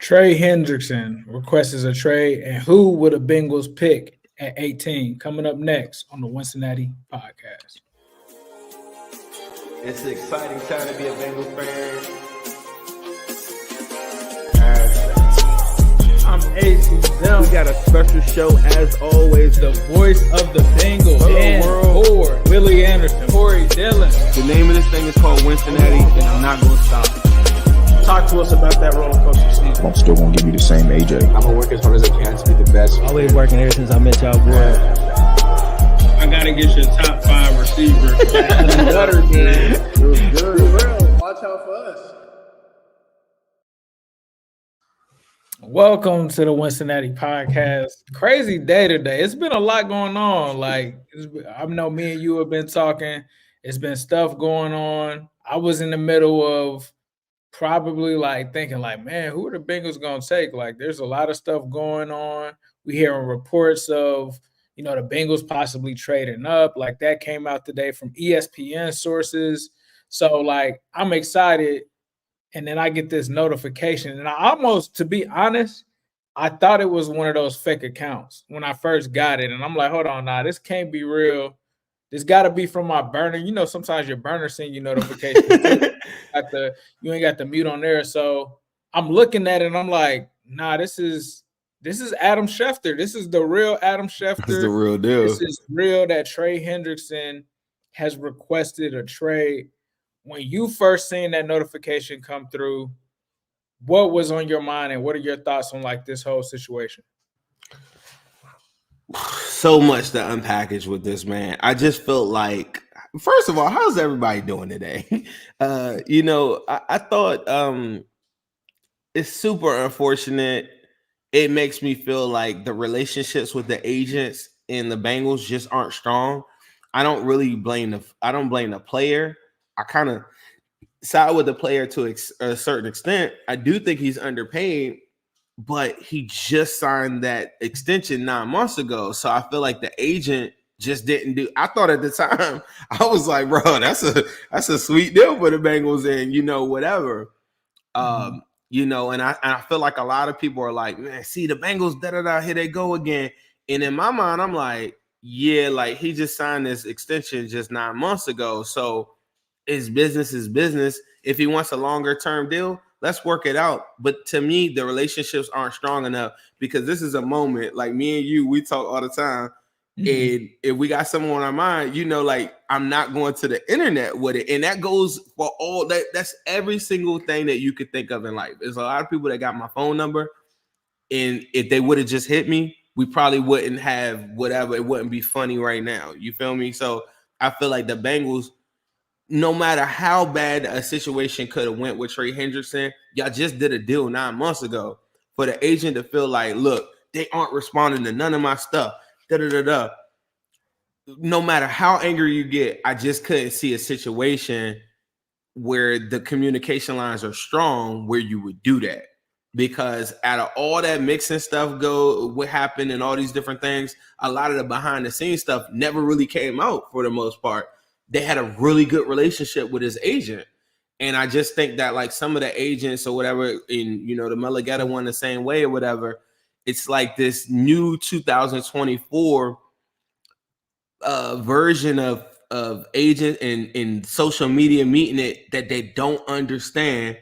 Trey Hendrickson requests a trade, and who would the Bengals pick at 18? Coming up next on the Wincinnati podcast. It's an exciting time to be a Bengals fan. I'm AC Zell. We got a special show as always. The voice of the Bengals. Dan Ford, Willie Anderson, Corey Dillon. The name of this thing is called Wincinnati, and I'm not going to stop. Talk to us about that roller coaster season. I'm still going to give you the same AJ. I'm going to work as hard as I can to be the best. Always working ever since I met y'all, boy. I got to get your top 5 receivers. Better, man. Good. Watch out for us. Welcome to the Wincinnati podcast. Crazy day today. It's been a lot going on. I know me and you have been talking. It's been stuff going on. I was in the middle of probably thinking man, who are the Bengals going to take? There's a lot of stuff going on. We hearing reports of, the Bengals possibly trading up. That came out today from ESPN sources. So I'm excited. And then I get this notification. And I almost, to be honest, I thought it was one of those fake accounts when I first got it. And I'm like, hold on, this can't be real. This got to be from my burner. Sometimes your burner send you notifications. You ain't got the mute on there. So I'm looking at it and I'm like, this is Adam Schefter. This is the real Adam Schefter. This is the real deal. This is real that Trey Hendrickson has requested a trade. When you first seen that notification come through, what was on your mind and what are your thoughts on this whole situation? So much to unpackage with this, man. I just felt first of all, how's everybody doing today? I thought it's super unfortunate. It makes me feel like the relationships with the agents and the Bengals just aren't strong. I don't blame the player. I kind of side with the player to a certain extent. I do think he's underpaid, but he just signed that extension 9 months ago. So I feel like the agent just didn't do. I thought at the time, I was like, bro, that's a sweet deal for the Bengals and, whatever. And I feel like a lot of people are like, man, see the Bengals, here they go again. And in my mind, I'm like, yeah, he just signed this extension just 9 months ago. So his business is business. If he wants a longer term deal, let's work it out. But to me, the relationships aren't strong enough because this is a moment me and you, we talk all the time. Mm-hmm. And if we got someone on our mind, I'm not going to the internet with it. And that goes for all that. That's every single thing that you could think of in life. There's a lot of people that got my phone number. And if they would have just hit me, we probably wouldn't have whatever. It wouldn't be funny right now. You feel me? So I feel like the Bengals, no matter how bad a situation could have went with Trey Hendrickson, y'all just did a deal 9 months ago for the agent to feel look, they aren't responding to none of my stuff. No matter how angry you get, I just couldn't see a situation where the communication lines are strong where you would do that. Because out of all that mixing stuff what happened and all these different things, a lot of the behind the scenes stuff never really came out for the most part. They had a really good relationship with his agent. And I just think that some of the agents or whatever, in, the Mulligetta one the same way or whatever, it's this new 2024 version of agent and social media meeting it that they don't understand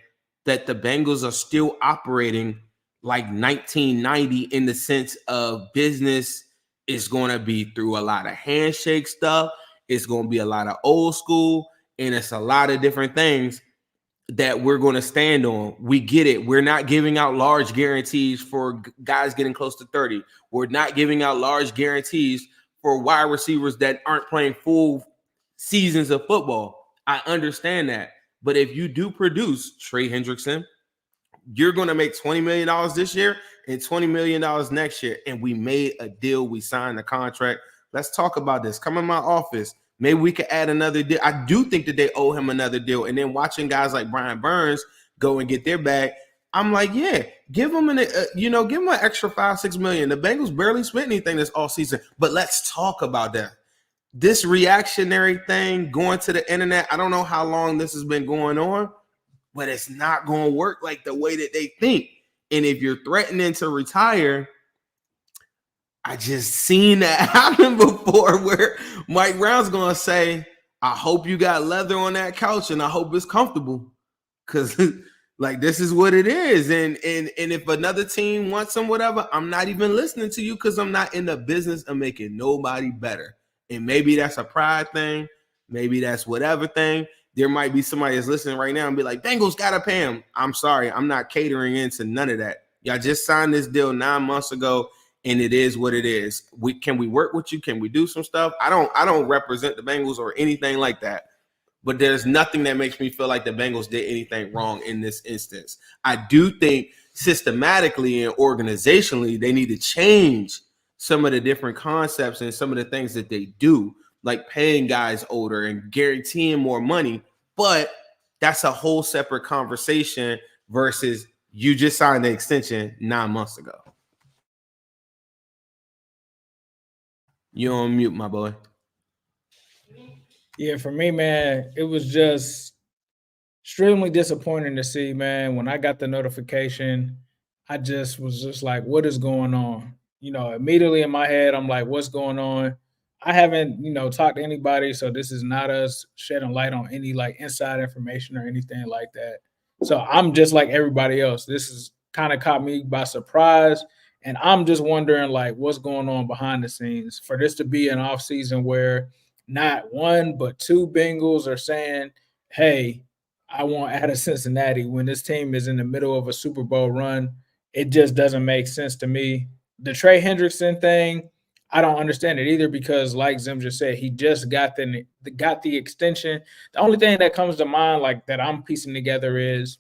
that the Bengals are still operating like 1990 in the sense of business is going to be through a lot of handshake stuff. It's going to be a lot of old school, and it's a lot of different things that we're going to stand on. We get it. We're not giving out large guarantees for guys getting close to 30. We're not giving out large guarantees for wide receivers that aren't playing full seasons of football. I understand that. But if you do produce Trey Hendrickson, you're going to make $20 million this year and $20 million next year. And we made a deal. We signed a contract. Let's talk about this. Come in my office. Maybe we could add another deal. I do think that they owe him another deal. And then watching guys like Brian Burns go and get their bag, I'm like, yeah, give him an extra $5-6 million. The Bengals barely spent anything this offseason. But let's talk about that. This reactionary thing going to the internet, I don't know how long this has been going on, but it's not going to work like the way that they think. And if you're threatening to retire, I just seen that happen before where Mike Brown's going to say, I hope you got leather on that couch and I hope it's comfortable. Because like this is what it is. And if another team wants some whatever, I'm not even listening to you because I'm not in the business of making nobody better. And maybe that's a pride thing. Maybe that's whatever thing. There might be somebody that's listening right now and be like, Bengals got to pay him. I'm sorry. I'm not catering into none of that. Y'all just signed this deal 9 months ago, and it is what it is. Can we work with you? Can we do some stuff? I don't represent the Bengals or anything like that. But there's nothing that makes me feel like the Bengals did anything wrong in this instance. I do think systematically and organizationally, they need to change some of the different concepts and some of the things that they do, like paying guys older and guaranteeing more money. But that's a whole separate conversation versus you just signed the extension 9 months ago. You're on mute, my boy. Yeah, for me, man, it was just extremely disappointing to see, man. When I got the notification, I just was just like, what is going on? Immediately in my head, I'm like, what's going on? I haven't, talked to anybody, so this is not us shedding light on any like inside information or anything like that. So I'm just like everybody else. This is kind of caught me by surprise. And I'm just wondering like what's going on behind the scenes for this to be an off season where not one, but two Bengals are saying, hey, I want out of Cincinnati when this team is in the middle of a Super Bowl run. It just doesn't make sense to me. The Trey Hendrickson thing, I don't understand it either because, like Zim just said, he just got the extension. The only thing that comes to mind, like that I'm piecing together, is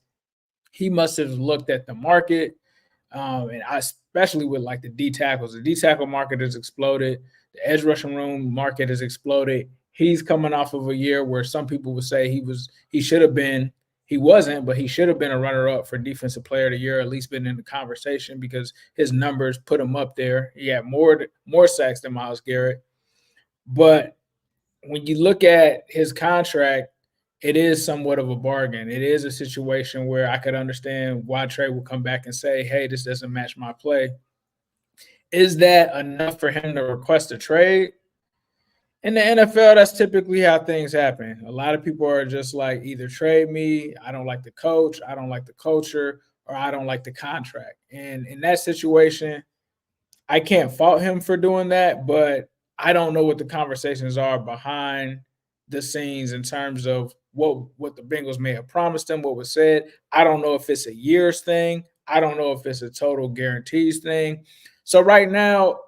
he must have looked at the market, and especially with like the D tackles. The D tackle market has exploded. The edge rushing room market has exploded. He's coming off of a year where some people would say he should have been. He wasn't, but he should have been a runner-up for Defensive Player of the Year, at least been in the conversation because his numbers put him up there. He had more sacks than Myles Garrett. But when you look at his contract, it is somewhat of a bargain. It is a situation where I could understand why Trey would come back and say, hey, this doesn't match my play. Is that enough for him to request a trade? In the NFL, that's typically how things happen. A lot of people are just like, either trade me, I don't like the coach, I don't like the culture, or I don't like the contract. And in that situation, I can't fault him for doing that, but I don't know what the conversations are behind the scenes in terms of what the Bengals may have promised him, what was said. I don't know if it's a year's thing. I don't know if it's a total guarantees thing. So right now,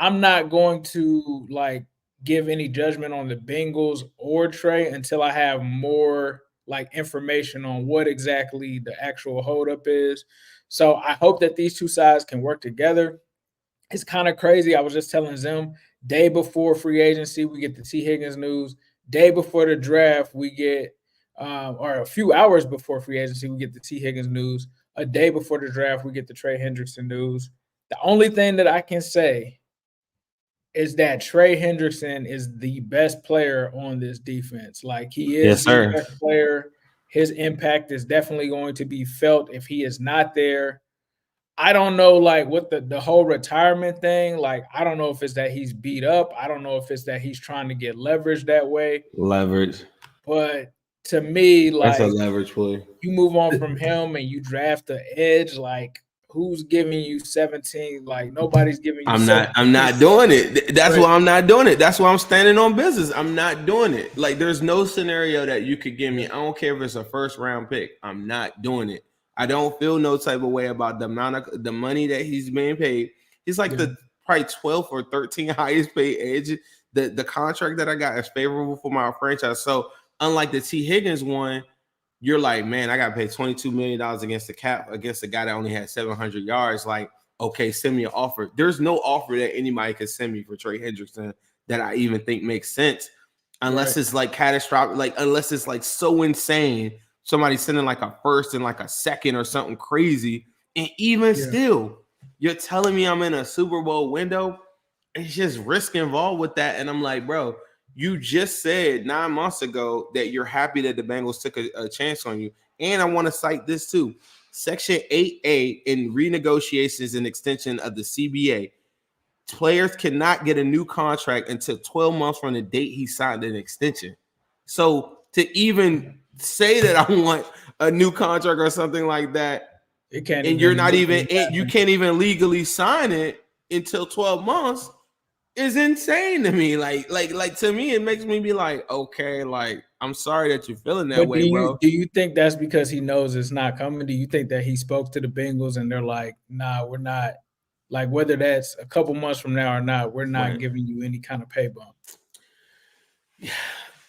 I'm not going to like give any judgment on the Bengals or Trey until I have more like information on what exactly the actual holdup is. So I hope that these two sides can work together. It's kind of crazy. I was just telling Zim, day before free agency, we get the T. Higgins news. Day before the draft, we get, or a few hours before free agency, we get the T. Higgins news. A day before the draft, we get the Trey Hendrickson news. The only thing that I can say is that Trey Hendrickson is the best player on this defense. Like he is the best player. His impact is definitely going to be felt if he is not there. I don't know, like, what the whole retirement thing, like, I don't know if it's that he's beat up. I don't know if it's that he's trying to get leverage that way. Leverage. But to me, like, that's a leverage play. You move on from him and you draft the edge, like, who's giving you 17? Like, nobody's giving you 17. I'm not doing it. That's why I'm not doing it. That's why I'm standing on business. I'm not doing it. Like, there's no scenario that you could give me. I don't care if it's a first round pick. I'm not doing it. I don't feel no type of way about the amount of the money that he's being paid. He's like the probably 12th or 13th highest paid edge. The contract that I got is favorable for my franchise. So unlike the T. Higgins one, you're like, man, I got to pay $22 million against the cap against a guy that only had 700 yards. Like, okay, send me an offer. There's no offer that anybody could send me for Trey Hendrickson that I even think makes sense, unless it's like catastrophic, like unless it's like so insane. Somebody sending like a first and like a second or something crazy. And even still, you're telling me I'm in a Super Bowl window. It's just risk involved with that. And I'm like, bro, you just said 9 months ago that you're happy that the Bengals took a chance on you. And I want to cite this too. Section 8A in renegotiations and extension of the CBA, players cannot get a new contract until 12 months from the date he signed an extension. So to even say that I want a new contract or something like that, It can't and you're not even, you can't even legally sign it until 12 months is insane to me. Like to me, it makes me be like, okay, like I'm sorry that you're feeling that way, bro. Do you think that's because he knows it's not coming? Do you think that he spoke to the Bengals and they're like, nah, we're not, like whether that's a couple months from now or not, we're not giving you any kind of pay bump?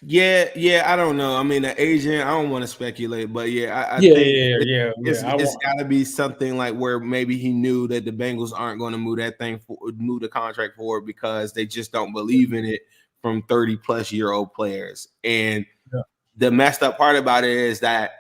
Yeah, I don't know. I mean, the agent, I don't want to speculate, but I think it's got to be something like where maybe he knew that the Bengals aren't going to move the contract forward because they just don't believe in it from 30-plus-year-old players. And the messed up part about it is that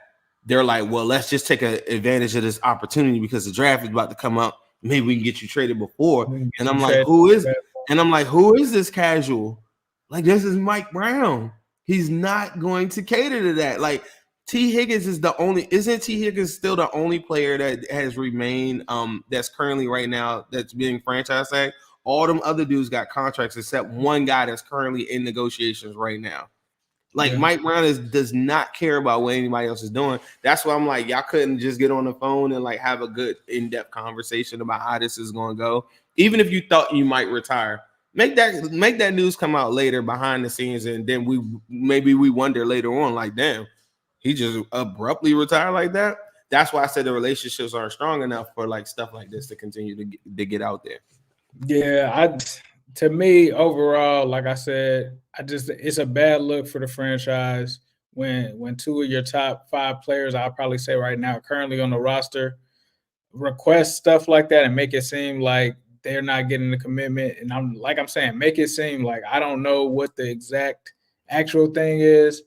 they're like, well, let's just take advantage of this opportunity because the draft is about to come up. Maybe we can get you traded before. And I'm like, who is this casual? Like, this is Mike Brown. He's not going to cater to that. Like, T. Higgins isn't T. Higgins still the only player that has remained that's currently right now that's being franchise tagged? All them other dudes got contracts except one guy that's currently in negotiations right now. Like, Mike Brown does not care about what anybody else is doing. That's why I'm like, y'all couldn't just get on the phone and like have a good in-depth conversation about how this is going to go. Even if you thought you might retire, make that news come out later behind the scenes, and then we wonder later on, like, damn, he just abruptly retired like that. That's why I said the relationships aren't strong enough for like stuff like this to continue to get out there. Yeah, to me, overall, like I said, it's a bad look for the franchise when two of your top 5 players, I'll probably say right now, currently on the roster, request stuff like that and make it seem like they're not getting the commitment. And I'm saying, make it seem like I don't know what the exact actual thing is.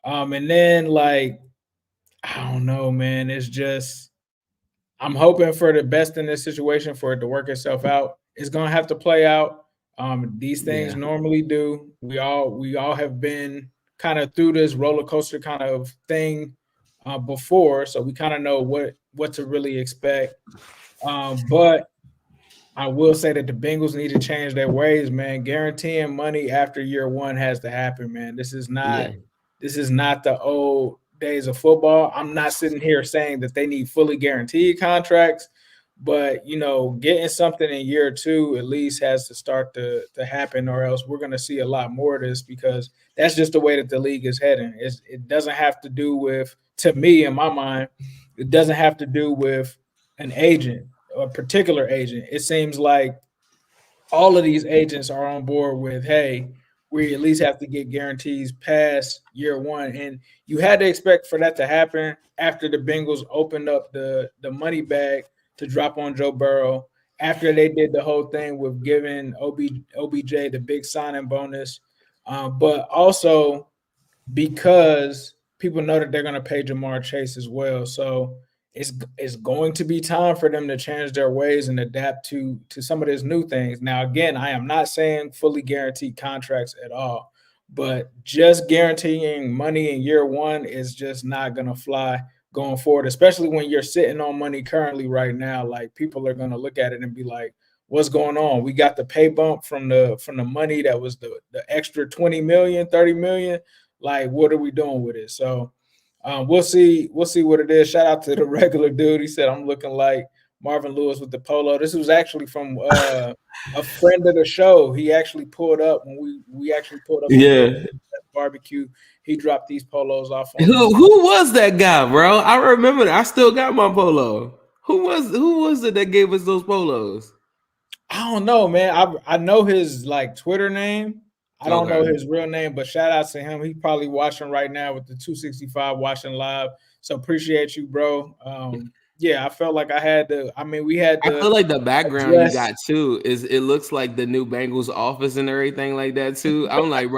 And then like, I don't know, man. It's just, I'm hoping for the best in this situation for it to work itself out. It's going to have to play out. These things normally do. We all have been kind of through this roller coaster kind of thing before, so we kind of know what to really expect. But I will say that the Bengals need to change their ways, man. Guaranteeing money after year 1 has to happen, man. This is not the old days of football. I'm not sitting here saying that they need fully guaranteed contracts, but getting something in year 2 at least has to start to happen, or else we're going to see a lot more of this, because that's just the way that the league is heading. It doesn't have to do with, to me, in my mind, it doesn't have to do with an agent, a particular agent. It seems like all of these agents are on board with, hey, we at least have to get guarantees past year 1. And you had to expect for that to happen after the Bengals opened up the money bag to drop on Joe Burrow, after they did the whole thing with giving OBJ the big signing bonus, but also because people know that they're going to pay Jamar Chase as well. So it's going to be time for them to change their ways and adapt to some of these new things. Now, again, I am not saying fully guaranteed contracts at all, but just guaranteeing money in year 1 is just not going to fly going forward, especially when you're sitting on money currently right now. Like, people are going to look at it and be like, what's going on? We got the pay bump from the money that was the extra 20 million, 30 million. Like, what are we doing with it? So we'll see what it is. Shout out to the regular dude. He said, I'm looking like Marvin Lewis with the polo. This was actually from a friend of the show. He actually pulled up when we actually pulled up on barbecue. He dropped these polos off. Who was that guy, bro? I remember that. I still got my polo. Who was it that gave us those polos? I don't know, man. I know his like Twitter name. I don't know his real name, but shout out to him. He's probably watching right now with the 265 watching live. So appreciate you, bro. Yeah, I felt like I had to. I mean, we had to. I feel like the background you got too is it looks like the new Bengals office and everything like that too. I'm like,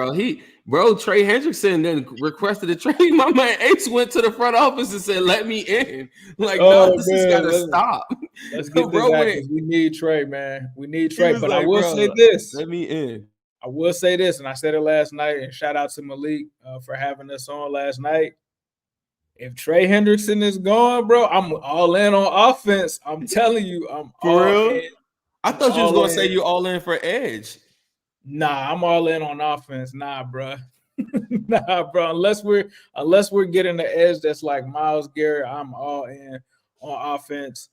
bro, Trey Hendrickson then requested a trade. My man Ace went to the front office and said, "Let me in." Like, no, this has got to stop. Let's get this. We need Trey, man. We need Trey. But I will say this. Let me in. I will say this, and I said it last night, and shout out to Malik for having us on last night. if Trey Hendrickson is gone, bro, I'm all in on offense. I'm telling you, I'm For all real? in. I thought you was All gonna say in. you all in for Edge. Nah, I'm all in on offense. Nah, bro. Nah, bro. Unless we're getting the edge that's like Myles Garrett, I'm all in on offense.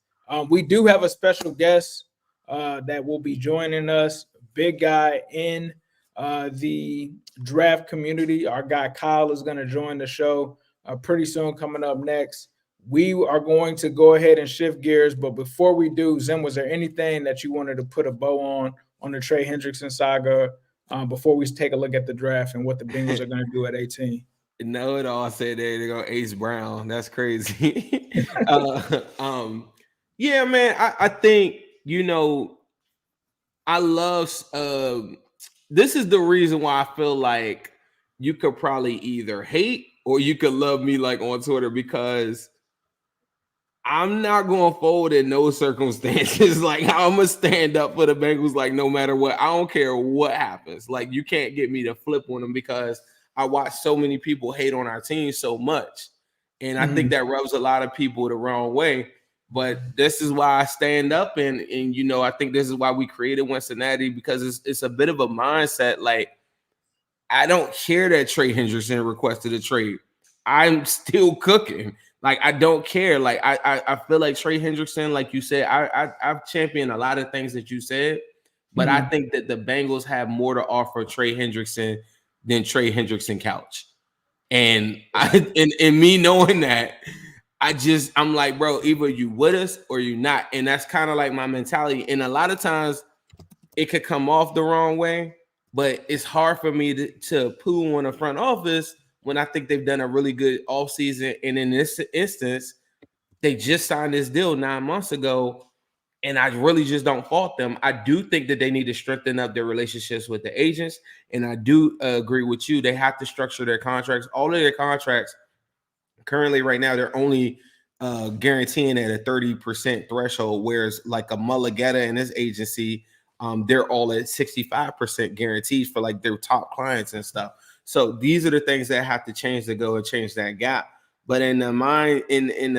We do have a special guest that will be joining us. Big guy in the draft community. Our guy Kyle is going to join the show pretty soon. Coming up next, we are going to go ahead and shift gears. But before we do, Zim, was there anything that you wanted to put a bow on the Trey Hendrickson saga? Before we take a look at the draft and what the Bengals are going to do at 18. No, it all said they're going Ace Brown. That's crazy. Yeah, man. I think, I love this is the reason why I feel like you could probably either hate or you could love me like on Twitter, because I'm not going to fold in no circumstances. Like, I'm going to stand up for the Bengals, like, no matter what. I don't care what happens. Like, you can't get me to flip on them, because I watch so many people hate on our team so much. And I think that rubs a lot of people the wrong way. But this is why I stand up. And I think this is why we created Wincinnati, because it's a bit of a mindset. Like, I don't care that Trey Hendrickson requested a trade. I'm still cooking. Like, I don't care. Like, I feel like Trey Hendrickson, like you said, I've championed a lot of things that you said, but I think that the Bengals have more to offer Trey Hendrickson than Trey Hendrickson couch. And and me knowing that, I'm like, bro, either you with us or you not. And that's kind of like my mentality. And a lot of times it could come off the wrong way, but it's hard for me to poo on the front office when I think they've done a really good offseason. And in this instance, they just signed this deal 9 months ago, and I really just don't fault them. I do think that they need to strengthen up their relationships with the agents, and I do agree with you. They have to structure their contracts. All of their contracts currently right now, they're only guaranteeing at a 30% threshold, whereas like a Mulligetta and his agency, they're all at 65% guarantees for like their top clients and stuff. So these are the things that have to change to go and change that gap. But in the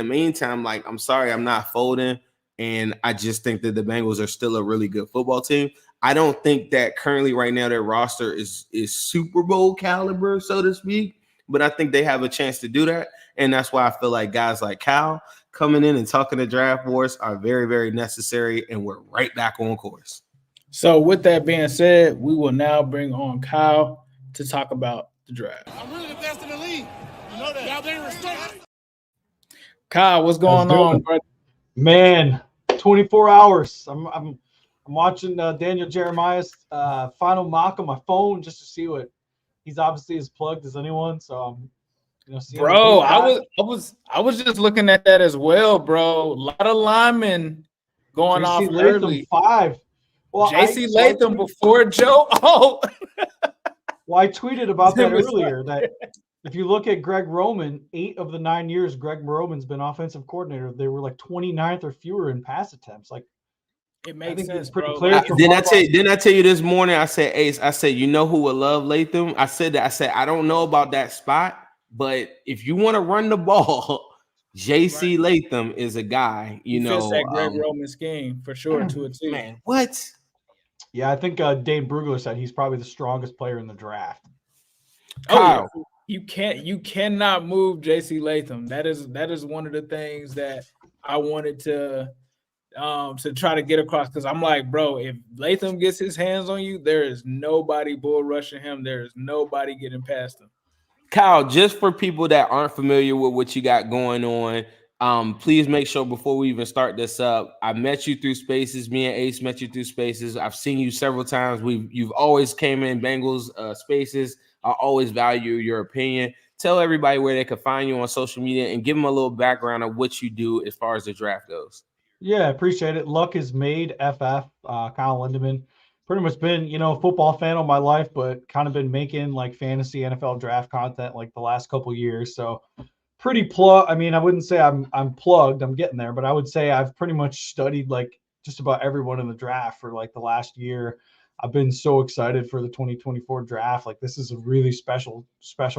meantime, like, I'm sorry, I'm not folding. And I just think that the Bengals are still a really good football team. I don't think that currently right now their roster is Super Bowl caliber, so to speak. But I think they have a chance to do that. And that's why I feel like guys like Cal coming in and talking to draft wars are very, very necessary. And we're right back on course. So with that being said, we will now bring on Kyle to talk about the draft. I'm really the best in the league. You know that. Y'all being respected. Kyle, what's going on, brother? Man, 24 hours. I'm watching Daniel Jeremiah's final mock on my phone just to see what he's obviously as plugged as anyone. So bro, I was just looking at that as well, bro. A lot of linemen going off early. 5. Well, JC Latham before Joe. Oh, well, I tweeted about that earlier. That if you look at Greg Roman, 8 of the 9 years Greg Roman's been offensive coordinator, they were like 29th or fewer in pass attempts. Like, it makes sense, it's pretty bro. clear. Didn't I tell you this morning? I said, Ace, I said, you know who would love Latham? I said that. I said, I don't know about that spot, but if you want to run the ball, JC Latham is a guy. He fits that Greg Roman scheme for sure to a T. Man, what? Yeah, I think Dane Brugler said he's probably the strongest player in the draft. Kyle. Oh, you cannot move JC Latham. That is one of the things that I wanted to try to get across, because I'm like, bro, if Latham gets his hands on you, there is nobody bull rushing him. There is nobody getting past him. Kyle, just for people that aren't familiar with what you got going on, please make sure before we even start this up, I met you through Spaces. Me and Ace met you through Spaces. I've seen you several times. You've always came in Bengals Spaces. I always value your opinion. Tell everybody where they can find you on social media and give them a little background of what you do as far as the draft goes. Yeah, I appreciate it. Luck is made. FF, Kyle Lindemann. Pretty much been, a football fan all my life, but kind of been making like fantasy NFL draft content like the last couple years. So pretty I mean, I wouldn't say I'm plugged. I'm getting there, but I would say I've pretty much studied like just about everyone in the draft for like the last year. I've been so excited for the 2024 draft. Like, this is a really special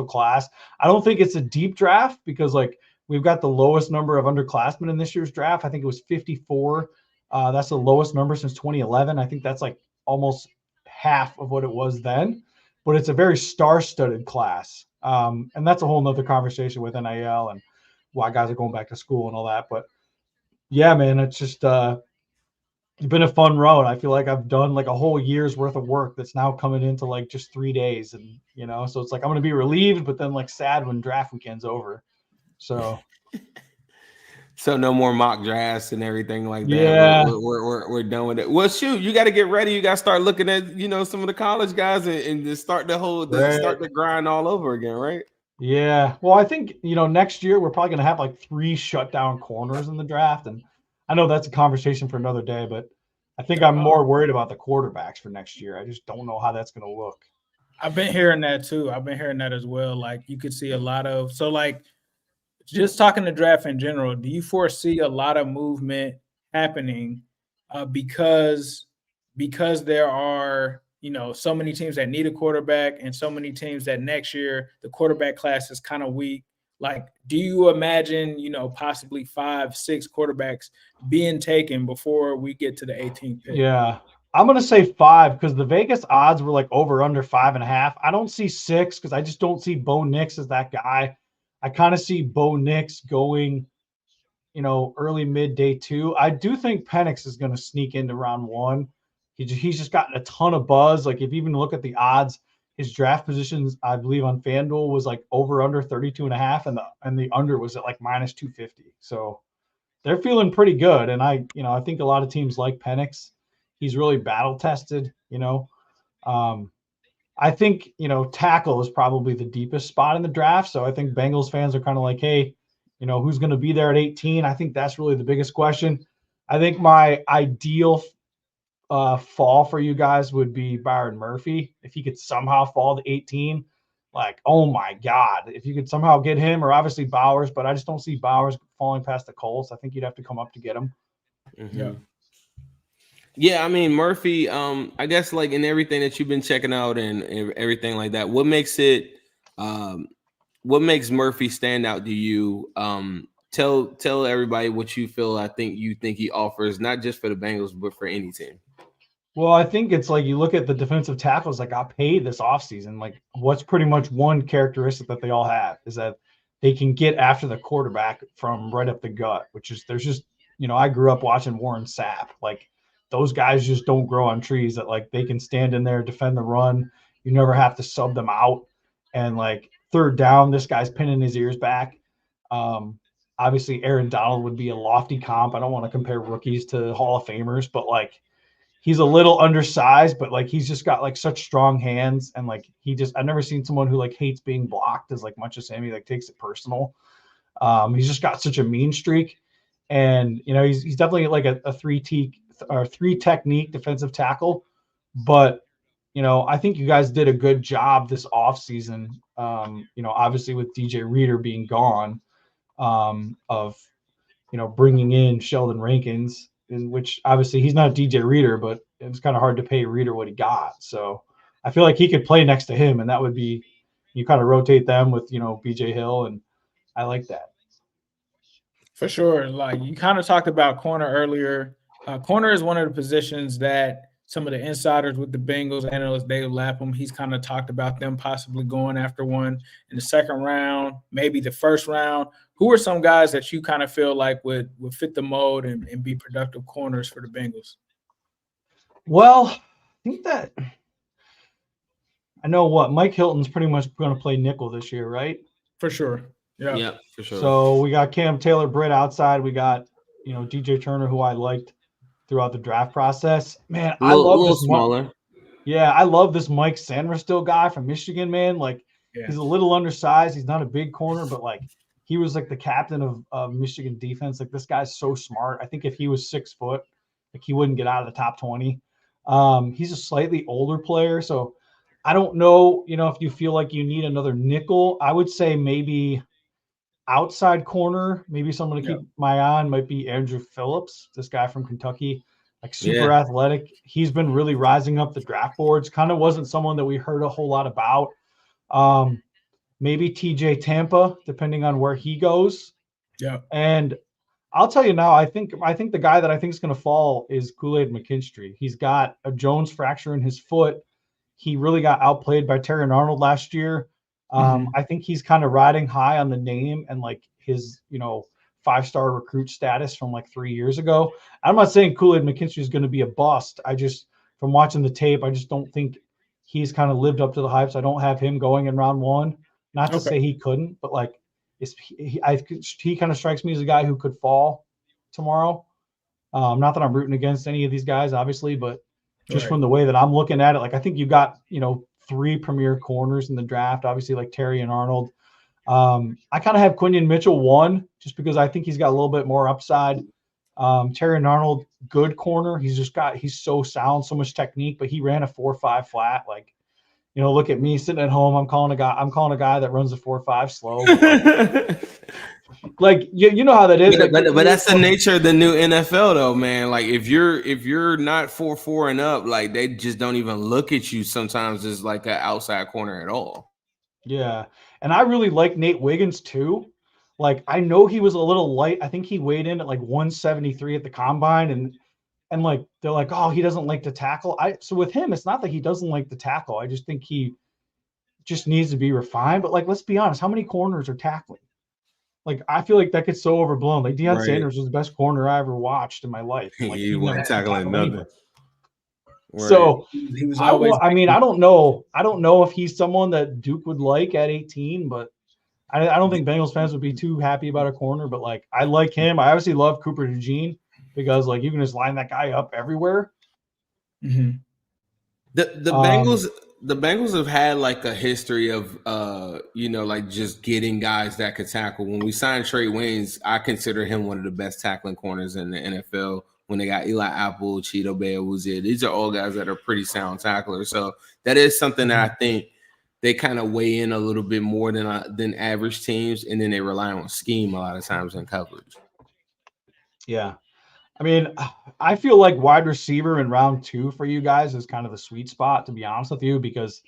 class. I don't think it's a deep draft because like we've got the lowest number of underclassmen in this year's draft. I think it was 54. That's the lowest number since 2011. I think that's like almost half of what it was then, but it's a very star-studded class. And that's a whole nother conversation with NIL and why guys are going back to school and all that. But yeah, man, it's just it's been a fun road. I feel like I've done like a whole year's worth of work that's now coming into like just 3 days. And, so it's like, I'm going to be relieved, but then like sad when draft weekend's over. So no more mock drafts and everything like that. Yeah. We're done with it. Well, shoot, you got to get ready. You got to start looking at, some of the college guys and just start start the grind all over again, right? Yeah. Well, I think, next year we're probably going to have like 3 shutdown corners in the draft. And I know that's a conversation for another day, but I think I'm more worried about the quarterbacks for next year. I just don't know how that's going to look. I've been hearing that too. I've been hearing that as well. Like you could see a lot of, so like just talking to draft in general, do you foresee a lot of movement happening because there are, so many teams that need a quarterback and so many teams that next year the quarterback class is kind of weak? Like, do you imagine, possibly 5-6 quarterbacks being taken before we get to the 18th pick? Yeah. I'm going to say 5 because the Vegas odds were like over under 5.5. I don't see 6 because I just don't see Bo Nix as that guy. I kind of see Bo Nix going, early mid day 2. I do think Penix is going to sneak into round 1. He's just gotten a ton of buzz. Like if you even look at the odds, his draft positions, I believe on FanDuel was like over under 32.5 and the under was at like minus 250. So they're feeling pretty good. And I think a lot of teams like Penix. He's really battle tested, I think, tackle is probably the deepest spot in the draft. So I think Bengals fans are kind of like, hey, who's going to be there at 18? I think that's really the biggest question. I think my ideal fall for you guys would be Byron Murphy. If he could somehow fall to 18, like, oh my God, if you could somehow get him, or obviously Bowers, but I just don't see Bowers falling past the Colts. I think you'd have to come up to get him. Mm-hmm. Yeah, I mean, Murphy, I guess like in everything that you've been checking out and everything like that, what makes Murphy stand out to you? Tell everybody what you feel. You think he offers, not just for the Bengals, but for any team. Well, I think it's like you look at the defensive tackles that got paid this offseason. Like, what's pretty much one characteristic that they all have is that they can get after the quarterback from right up the gut, which is there's just, I grew up watching Warren Sapp. Like, those guys just don't grow on trees that like they can stand in there, defend the run. You never have to sub them out. And like third down, this guy's pinning his ears back. Obviously, Aaron Donald would be a lofty comp. I don't want to compare rookies to Hall of Famers, but like he's a little undersized, but like he's just got like such strong hands. And like I've never seen someone who like hates being blocked as like much as him. He like takes it personal. He's just got such a mean streak. And, he's definitely like a 3 technique defensive tackle. But, I think you guys did a good job this offseason, obviously with DJ Reader being gone, of, bringing in Sheldon Rankins, which obviously he's not DJ Reader, but it was kind of hard to pay Reader what he got. So I feel like he could play next to him, and that would be, you kind of rotate them with, BJ Hill, and I like that. For sure. Like you kind of talked about corner earlier. Corner is one of the positions that some of the insiders with the Bengals analysts, Dave Lapham, he's kind of talked about them possibly going after one in the second round, maybe the first round. Who are some guys that you kind of feel like would fit the mold and be productive corners for the Bengals? Well, I think that I know what Mike Hilton's pretty much going to play nickel this year, right? For sure. Yeah, for sure. So we got Cam Taylor-Britt outside. We got, DJ Turner, who I liked throughout the draft process. Man, I love this smaller. I love this Mike Sanderstill guy from Michigan, man. Like, he's a little undersized. He's not a big corner, but like he was like the captain of Michigan defense. Like this guy's so smart. I think if he was 6 foot, like he wouldn't get out of the top 20. He's a slightly older player, so I don't know, if you feel like you need another nickel. I would say maybe outside corner, maybe someone to keep my eye on might be Andrew Phillips, this guy from Kentucky, like super athletic. He's been really rising up the draft boards. Kind of wasn't someone that we heard a whole lot about. Maybe TJ Tampa, depending on where he goes. Yeah. And I'll tell you now, I think the guy that I think is going to fall is Kool-Aid McKinstry. He's got a Jones fracture in his foot. He really got outplayed by Terry Arnold last year. I think he's kind of riding high on the name and like his, 5-star recruit status from like 3 years ago. I'm not saying Kool-Aid McKinstry is going to be a bust. I just, from watching the tape, I just don't think he's kind of lived up to the hype. So I don't have him going in round 1. Not to say he couldn't, but like he kind of strikes me as a guy who could fall tomorrow. Not that I'm rooting against any of these guys, obviously, but just from the way that I'm looking at it, like I think you got, 3 premier corners in the draft, obviously like Terry and Arnold. I kind of have Quinion Mitchell 1 just because I think he's got a little bit more upside. Terry and Arnold, good corner. He's so sound, so much technique, but he ran a 4.5 flat. Like, look at me sitting at home. I'm calling a guy that runs a 4.5 slow. Like you know how that is. But that's the nature of the new NFL, though, man. Like if you're not 4.4 and up, like they just don't even look at you sometimes as like an outside corner at all. Yeah, and I really like Nate Wiggins too. Like I know he was a little light. I think he weighed in at like 173 at the combine, and like they're like, oh, he doesn't like to tackle. So with him, it's not that he doesn't like to tackle. I just think he just needs to be refined. But like, let's be honest, how many corners are tackling? Like I feel like that gets so overblown. Like Deion Sanders was the best corner I ever watched in my life. Like, he wasn't tackling nothing. Right. So he was always. I don't know. I don't know if he's someone that Duke would like at 18, but I don't think Bengals fans would be too happy about a corner. But like, I like him. I obviously love Cooper DeJean because like you can just line that guy up everywhere. Mm-hmm. The Bengals have had like a history of like just getting guys that could tackle. When we signed Trey Waynes, I consider him one of the best tackling corners in the NFL. When they got Eli Apple, Cheeto Beawuzie, these are all guys that are pretty sound tacklers. So that is something that I think they kind of weigh in a little bit more than average teams, and then they rely on scheme a lot of times in coverage. Yeah. I mean, I feel like wide receiver in round 2 for you guys is kind of the sweet spot, to be honest with you, because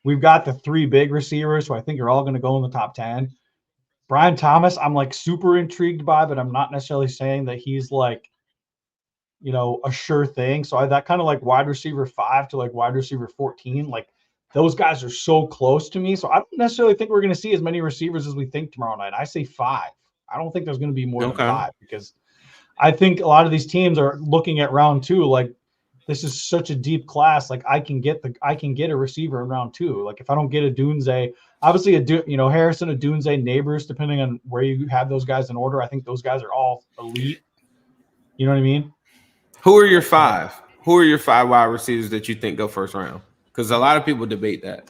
we've got the 3 big receivers who I think are all going to go in the top 10. Brian Thomas, I'm like super intrigued by, but I'm not necessarily saying that he's like, a sure thing. So that kind of like wide receiver 5 to like wide receiver 14, like those guys are so close to me. So I don't necessarily think we're going to see as many receivers as we think tomorrow night. I say 5. I don't think there's going to be more than 5 because I think a lot of these teams are looking at round 2 like this is such a deep class. Like I can get a receiver in round 2. Like if I don't get a Dunze, obviously Harrison, a Dunze, Neighbors, depending on where you have those guys in order. I think those guys are all elite. You know what I mean? Who are your 5? Who are your 5 wide receivers that you think go first round? Because a lot of people debate that.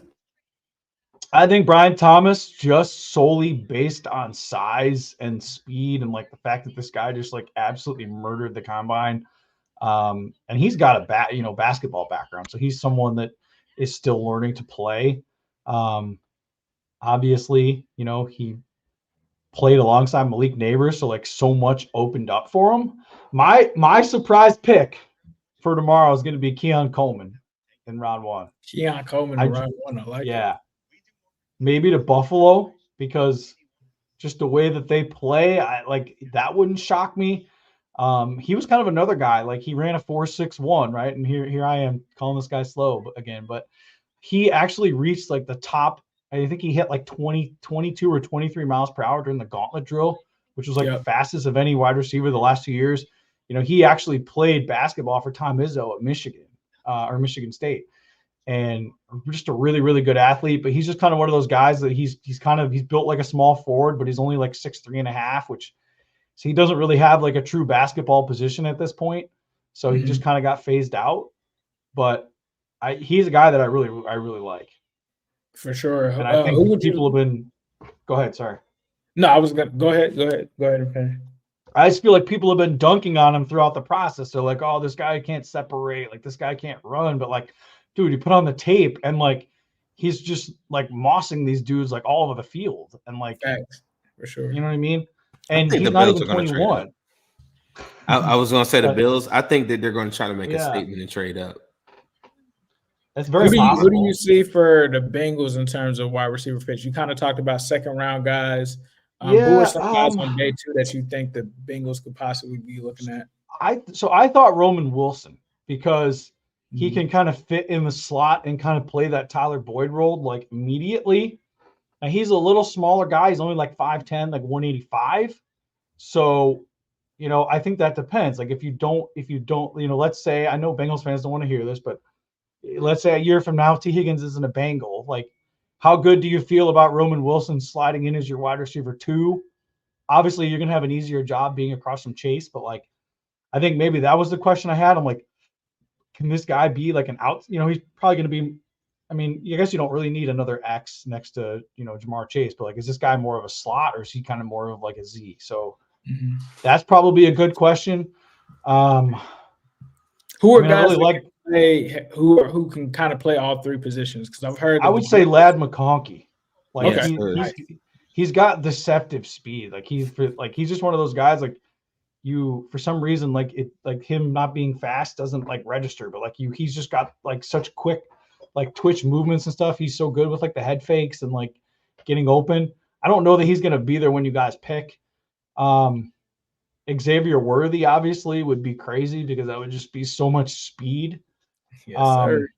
I think Brian Thomas, just solely based on size and speed and like the fact that this guy just like absolutely murdered the combine. And he's got a basketball background. So he's someone that is still learning to play. Obviously, he played alongside Malik Neighbors. So like so much opened up for him. My surprise pick for tomorrow is going to be Keon Coleman in round 1. Keon Coleman in round 1. I like it. Maybe to Buffalo because just the way that they play, that wouldn't shock me. He was kind of another guy. Like he ran a 4.61, right? And here I am calling this guy slow again, but he actually reached like the top. I think he hit like 22 or 23 miles per hour during the gauntlet drill, which was like the fastest of any wide receiver the last 2 years. He actually played basketball for Tom Izzo at Michigan or Michigan State. And just a really, really good athlete, but he's just kind of one of those guys that he's built like a small forward, but he's only like 6'3.5", so he doesn't really have like a true basketball position at this point. So he just kind of got phased out. But he's a guy that I really like. For sure. And I think people have been. Go ahead. Sorry. No, I was gonna go ahead. Go ahead and finish. I just feel like people have been dunking on him throughout the process. They're like, "Oh, this guy can't separate. Like this guy can't run." But like, dude, you put on the tape and like he's just like mossing these dudes like all over the field and like for sure. You know what I mean? And he's not even 21. I was going to say the Bills. I think that they're going to try to make a statement and trade up. That's very possible. Who do you see for the Bengals in terms of wide receiver fits? You kind of talked about second round guys. Who are Yeah, some guys on day two that you think the Bengals could possibly be looking at? I thought Roman Wilson because he Mhm. can kind of fit in the slot and kind of play that Tyler Boyd role like immediately. And he's a little smaller guy. He's only like 5'10", like 185. So, I think that depends. Like if you don't, let's say, I know Bengals fans don't want to hear this, but let's say a year from now, T. Higgins isn't a Bengal. Like, how good do you feel about Roman Wilson sliding in as your wide receiver 2? Obviously, you're going to have an easier job being across from Chase, but like, I think maybe that was the question I had. I'm like, can this guy be like an out? He's probably going to be. I mean, I guess you don't really need another X next to Jamar Chase, but like, is this guy more of a slot or is he kind of more of like a Z? So that's probably a good question. Who are guys really that can play who can kind of play all three positions? Because I've heard I would say Ladd McConkey. Like he's got deceptive speed. Like he's just one of those guys. Like for some reason, like him not being fast doesn't like register, but like he's just got like such quick like twitch movements and stuff. He's so good with like the head fakes and like getting open. I don't know that he's gonna be there when you guys pick. Xavier Worthy obviously would be crazy because that would just be so much speed. Yes, sir.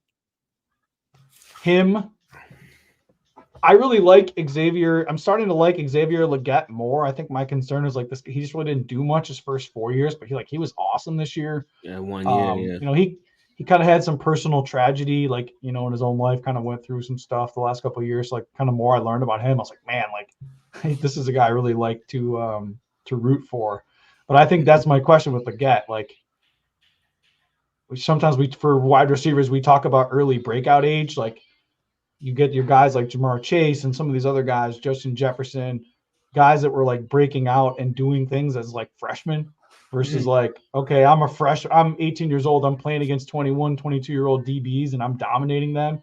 Him. I really like Xavier. I'm starting to like Xavier Legette more. I think my concern is like this. He just really didn't do much his first 4 years, but he was awesome this year. Yeah, 1 year. Yeah. He kind of had some personal tragedy, like in his own life. Kind of went through some stuff the last couple of years. Like kind of more I learned about him. I was like, man, like this is a guy I really like to root for. But I think that's my question with Legette. Like sometimes for wide receivers we talk about early breakout age, like. You get your guys like Jamar Chase and some of these other guys, Justin Jefferson, guys that were like breaking out and doing things as like freshmen versus like, okay, I'm 18 years old. I'm playing against 21, 22-year-old DBs and I'm dominating them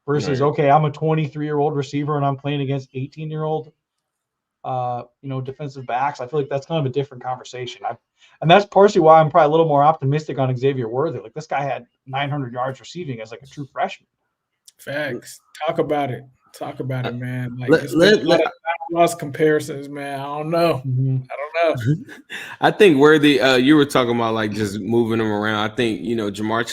versus, okay, I'm a 23-year-old receiver and I'm playing against 18-year-old, defensive backs. I feel like that's kind of a different conversation. And that's partially why I'm probably a little more optimistic on Xavier Worthy. Like this guy had 900 yards receiving as like a true freshman. Facts. Talk about it, man. Like it's been a lot of lost comparisons, man. I don't know. I don't know. I think Worthy, you were talking about like just moving him around. I think Jamar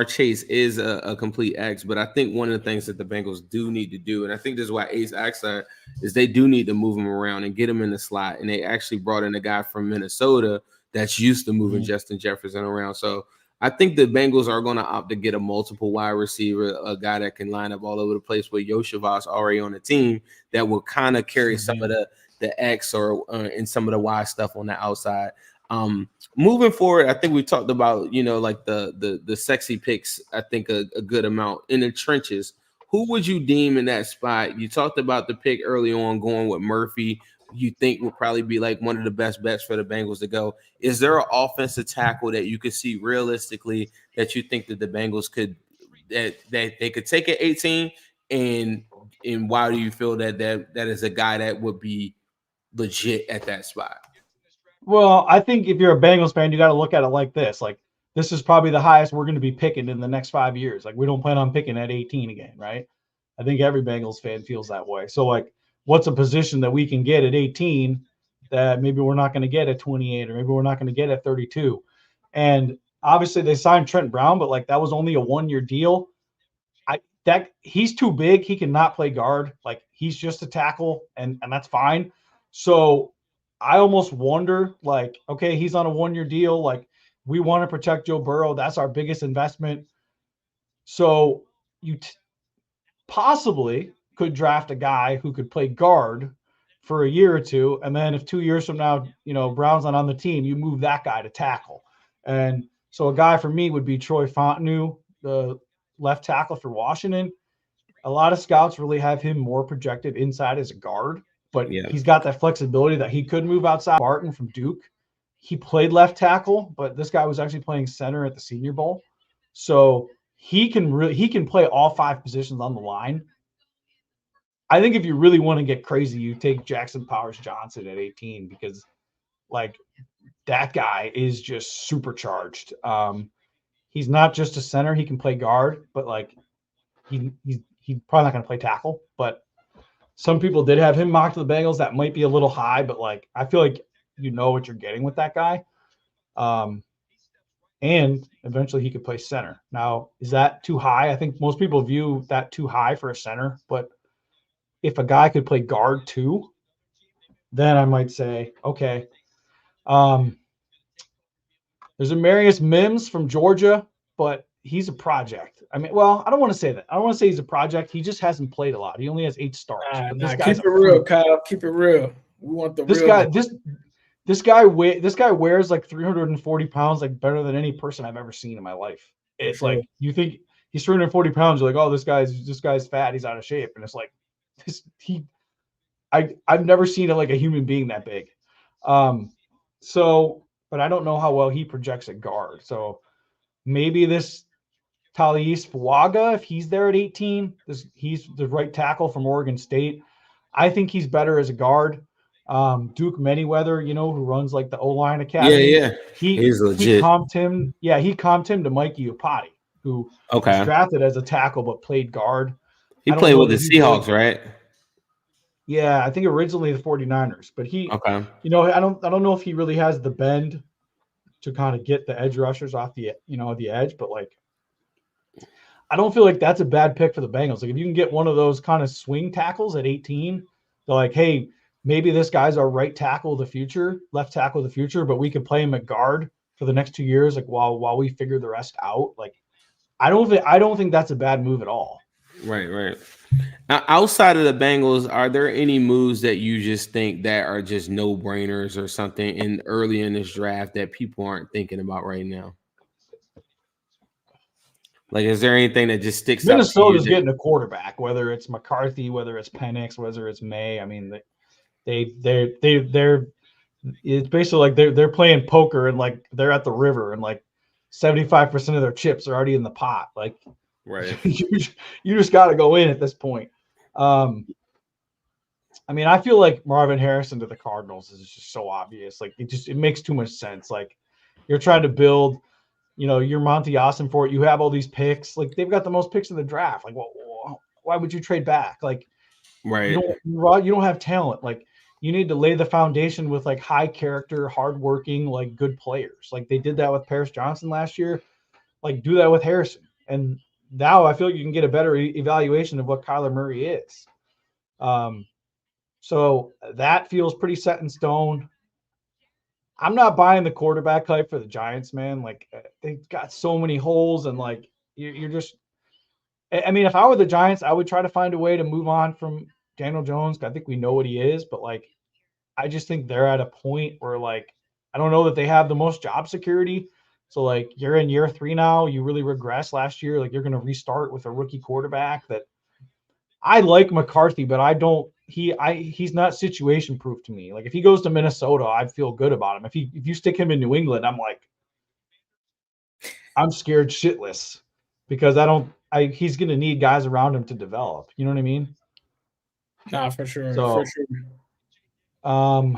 Chase is a complete X, but I think one of the things that the Bengals do need to do, and I think this is why Ace asked that, is they do need to move him around and get him in the slot. And they actually brought in a guy from Minnesota that's used to moving Justin Jefferson around. So I think the Bengals are going to opt to get a multiple wide receiver, a guy that can line up all over the place with Yoshivas already on the team that will kind of carry some of the X or and some of the Y stuff on the outside. Moving forward, I think we talked about, like the sexy picks, I think a good amount in the trenches. Who would you deem in that spot? You talked about the pick early on going with Murphy. You think will probably be like one of the best bets for the Bengals to go. Is there an offensive tackle that you could see realistically that you think that the Bengals could that they could take at 18? And why do you feel that is a guy that would be legit at that spot? Well, I think if you're a Bengals fan, you got to look at it like this. Like this is probably the highest we're going to be picking in the next 5 years. Like we don't plan on picking at 18 again, right? I think every Bengals fan feels that way. So like, what's a position that we can get at 18 that maybe we're not going to get at 28 or maybe we're not going to get at 32? And obviously they signed Trent Brown, but like that was only a 1-year deal. He's too big. He cannot play guard. Like he's just a tackle and that's fine. So I almost wonder like, okay, he's on a 1-year deal. Like we want to protect Joe Burrow. That's our biggest investment. So you possibly could draft a guy who could play guard for a year or two. And then if 2 years from now, Brown's not on the team, you move that guy to tackle. And so a guy for me would be Troy Fontenot, the left tackle for Washington. A lot of scouts really have him more projected inside as a guard, but he's got that flexibility that he could move outside. Barton from Duke, he played left tackle, but this guy was actually playing center at the Senior Bowl. So he can play all 5 positions on the line. I think if you really want to get crazy, you take Jackson Powers Johnson at 18 because like that guy is just supercharged. He's not just a center; he can play guard, but like he's probably not going to play tackle. But some people did have him mocked to the Bengals. That might be a little high, but like I feel like you know what you're getting with that guy. And eventually he could play center. Now, is that too high? I think most people view that too high for a center, but if a guy could play guard too, then I might say, okay. There's Amarius Mims from Georgia, but he's a project. I mean, well, I don't want to say that. I don't want to say he's a project. He just hasn't played a lot. He only has 8 starts. But this guy's keep it real, Kyle. Keep it real. We want the this real guy. This guy wears like 340 pounds, like better than any person I've ever seen in my life. It's sure. like you think he's 340 pounds, you're like, oh, this guy's fat, he's out of shape, and it's like I've never seen it like a human being that big. So, but I don't know how well he projects at guard. So maybe this Talais Fuaga, if he's there at 18, he's the right tackle from Oregon State. I think he's better as a guard. Duke Manyweather, who runs like the O-line academy. Yeah. He's legit. He comped him. Yeah, he comped him to Mikey Upati, who was drafted as a tackle but played guard. He played with the Seahawks, right? Yeah, I think originally the 49ers, but I don't know if he really has the bend to kind of get the edge rushers off the edge, but like I don't feel like that's a bad pick for the Bengals. Like if you can get one of those kind of swing tackles at 18, they're like, hey, maybe this guy's our right tackle of the future, left tackle of the future, but we can play him at guard for the next 2 years, like while we figure the rest out. Like I don't think that's a bad move at all. Right. Now, outside of the Bengals, are there any moves that you just think that are just no-brainers or something early in this draft that people aren't thinking about right now? Like, is there anything that just sticks out? Minnesota's getting a quarterback, whether it's McCarthy, whether it's Penix, whether it's May. I mean, they're it's basically like they're playing poker and like they're at the river and like 75% of their chips are already in the pot. Like, right. you just got to go in at this point. I mean, I feel like Marvin Harrison to the Cardinals is just so obvious. Like it makes too much sense. Like you're trying to build, you're Monty Austin for it. You have all these picks. Like they've got the most picks in the draft. Like, well, why would you trade back? Like, right. You don't have talent. Like you need to lay the foundation with like high character, hardworking, like good players. Like they did that with Paris Johnson last year. Like do that with Harrison. And now I feel like you can get a better evaluation of what Kyler Murray is. So that feels pretty set in stone. I'm not buying the quarterback hype for the Giants, man. Like they've got so many holes and like you're just, I mean, if I were the Giants, I would try to find a way to move on from Daniel Jones. I think we know what he is, but like, I just think they're at a point where like, I don't know that they have the most job security. So like you're in year 3 now, you really regress last year. Like you're going to restart with a rookie quarterback that I like McCarthy, but he's not situation proof to me. Like if he goes to Minnesota, I'd feel good about him. If you stick him in New England, I'm scared shitless because he's going to need guys around him to develop. You know what I mean? Nah, for sure. So, I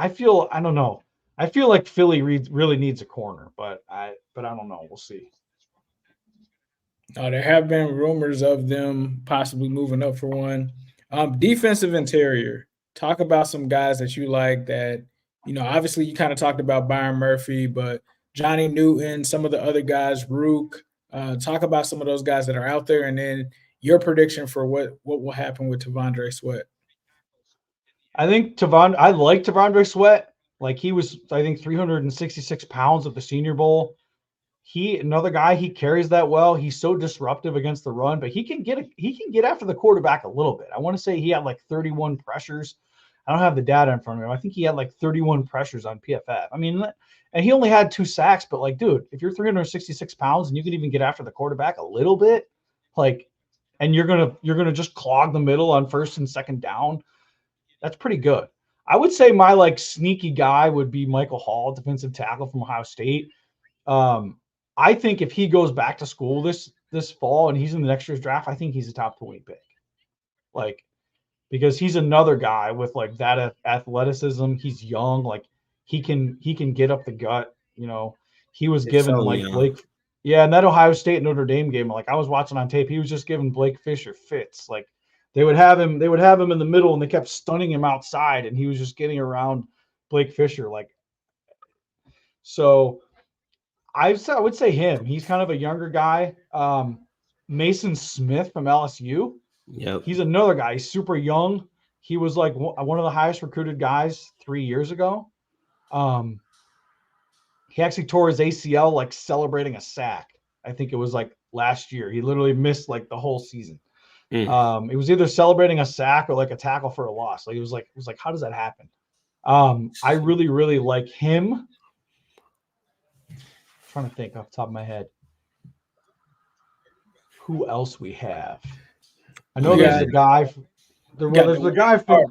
don't know. I feel like Philly really needs a corner, but I don't know. We'll see. There have been rumors of them possibly moving up for one. Defensive interior. Talk about some guys that you like that, obviously you kind of talked about Byron Murphy, but Johnny Newton, some of the other guys, Rook. Talk about some of those guys that are out there, and then your prediction for what will happen with T'Vondre Sweat. I like T'Vondre Sweat. Like he was, I think, 366 pounds at the Senior Bowl. Another guy, he carries that well. He's so disruptive against the run, but he can get after the quarterback a little bit. I want to say he had like 31 pressures. I don't have the data in front of him. I think he had like 31 pressures on PFF. I mean, and he only had 2 sacks, but like, dude, if you're 366 pounds and you can even get after the quarterback a little bit, like, and you're gonna just clog the middle on first and second down, that's pretty good. I would say my like sneaky guy would be Michael Hall, defensive tackle from Ohio State. I think if he goes back to school this fall and he's in the next year's draft, I think he's a top 20 pick. Like, because he's another guy with like that athleticism. He's young, like he can get up the gut. He was given like Blake. Yeah, and that Ohio State Notre Dame game, like I was watching on tape, he was just giving Blake Fisher fits. Like They would have him in the middle, and they kept stunning him outside, and he was just getting around Blake Fisher. So I would say him. He's kind of a younger guy. Mason Smith from LSU. Yep. He's another guy. He's super young. He was like one of the highest recruited guys 3 years ago. He actually tore his ACL like celebrating a sack. I think it was like last year. He literally missed like the whole season. It was either celebrating a sack or like a tackle for a loss. Like it was like how does that happen? I really, really like him. I'm trying to think off the top of my head. Who else we have? I know there's a guy. There's a guy from.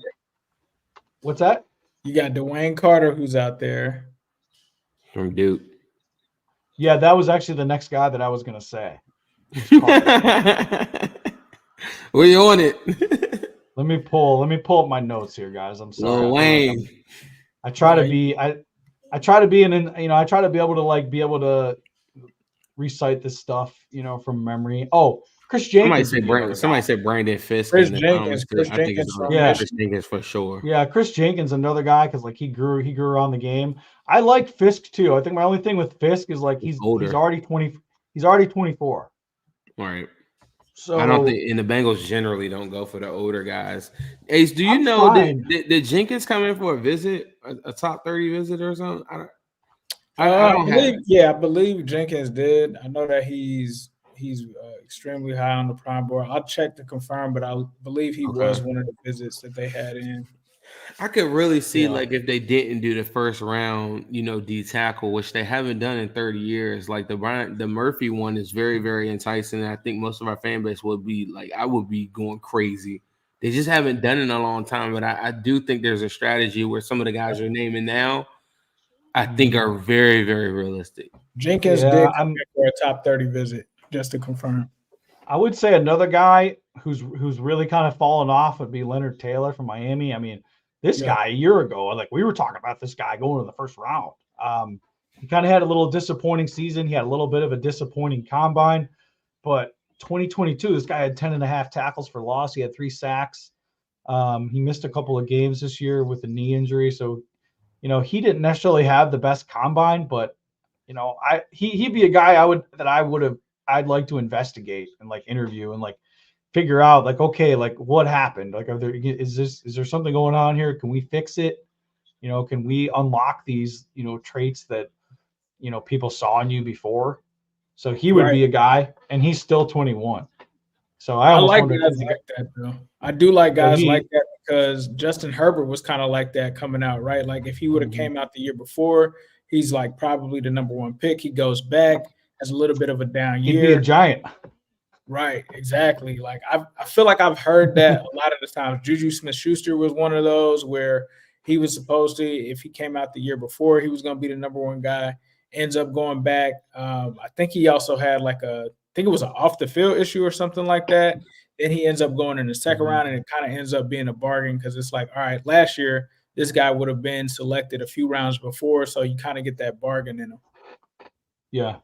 What's that? You got Dwayne Carter, who's out there from Duke. Yeah, that was actually the next guy that I was gonna say. We on it. Let me pull up my notes here, guys. I'm sorry. Lil Wayne. I try to be I try to be I try to be able to recite this stuff, from memory. Oh, Chris Jenkins. Somebody said Brandon Fisk. Chris Jenkins. Chris Jenkins for sure. Yeah, Chris Jenkins, another guy, because he grew around the game. I like Fisk too. I think my only thing with Fisk is he's already 20. He's already 24. Right. So I don't think, and the Bengals generally don't go for the older guys. Ace, do you know did Jenkins come in for a visit, a top 30 visit or something? I believe Jenkins did. I know that he's extremely high on the prime board. I'll check to confirm, but I believe he was one of the visits that they had in. I could really see if they didn't do the first round, D tackle, which they haven't done in 30 years. Like the Murphy one is very, very enticing. And I think most of our fan base would be I would be going crazy. They just haven't done it in a long time. But I do think there's a strategy where some of the guys are naming now, I think are very, very realistic. Jenkins did come for a top 30 visit, just to confirm. I would say another guy who's really kind of fallen off would be Leonard Taylor from Miami. I mean, this guy a year ago, we were talking about this guy going to the first round. He kind of had a little disappointing season. He had a little bit of a disappointing combine, but 2022, this guy had 10.5 tackles for loss. He had 3 sacks. He missed a couple of games this year with a knee injury. So, he didn't necessarily have the best combine, but he'd be a guy I'd like to investigate and interview and figure out what happened? Is there something going on here? Can we fix it? Can we unlock these, traits that, people saw in you before? So he would be a guy, and he's still 21. So I like guys like that though. I do like guys like that because Justin Herbert was kind of like that coming out, right? Like if he would have came out the year before, he's probably the number 1 pick. He goes back, has a little bit of a down year. He'd be a giant. Right, exactly. I feel like I've heard that a lot of the times. Juju Smith-Schuster was one of those where he was supposed to, if he came out the year before, he was going to be the number 1 guy. Ends up going back. I think he also had I think it was an off the field issue or something like that. Then he ends up going in the second round, and it kind of ends up being a bargain because it's all right, last year this guy would have been selected a few rounds before, so you kind of get that bargain in him. Yeah.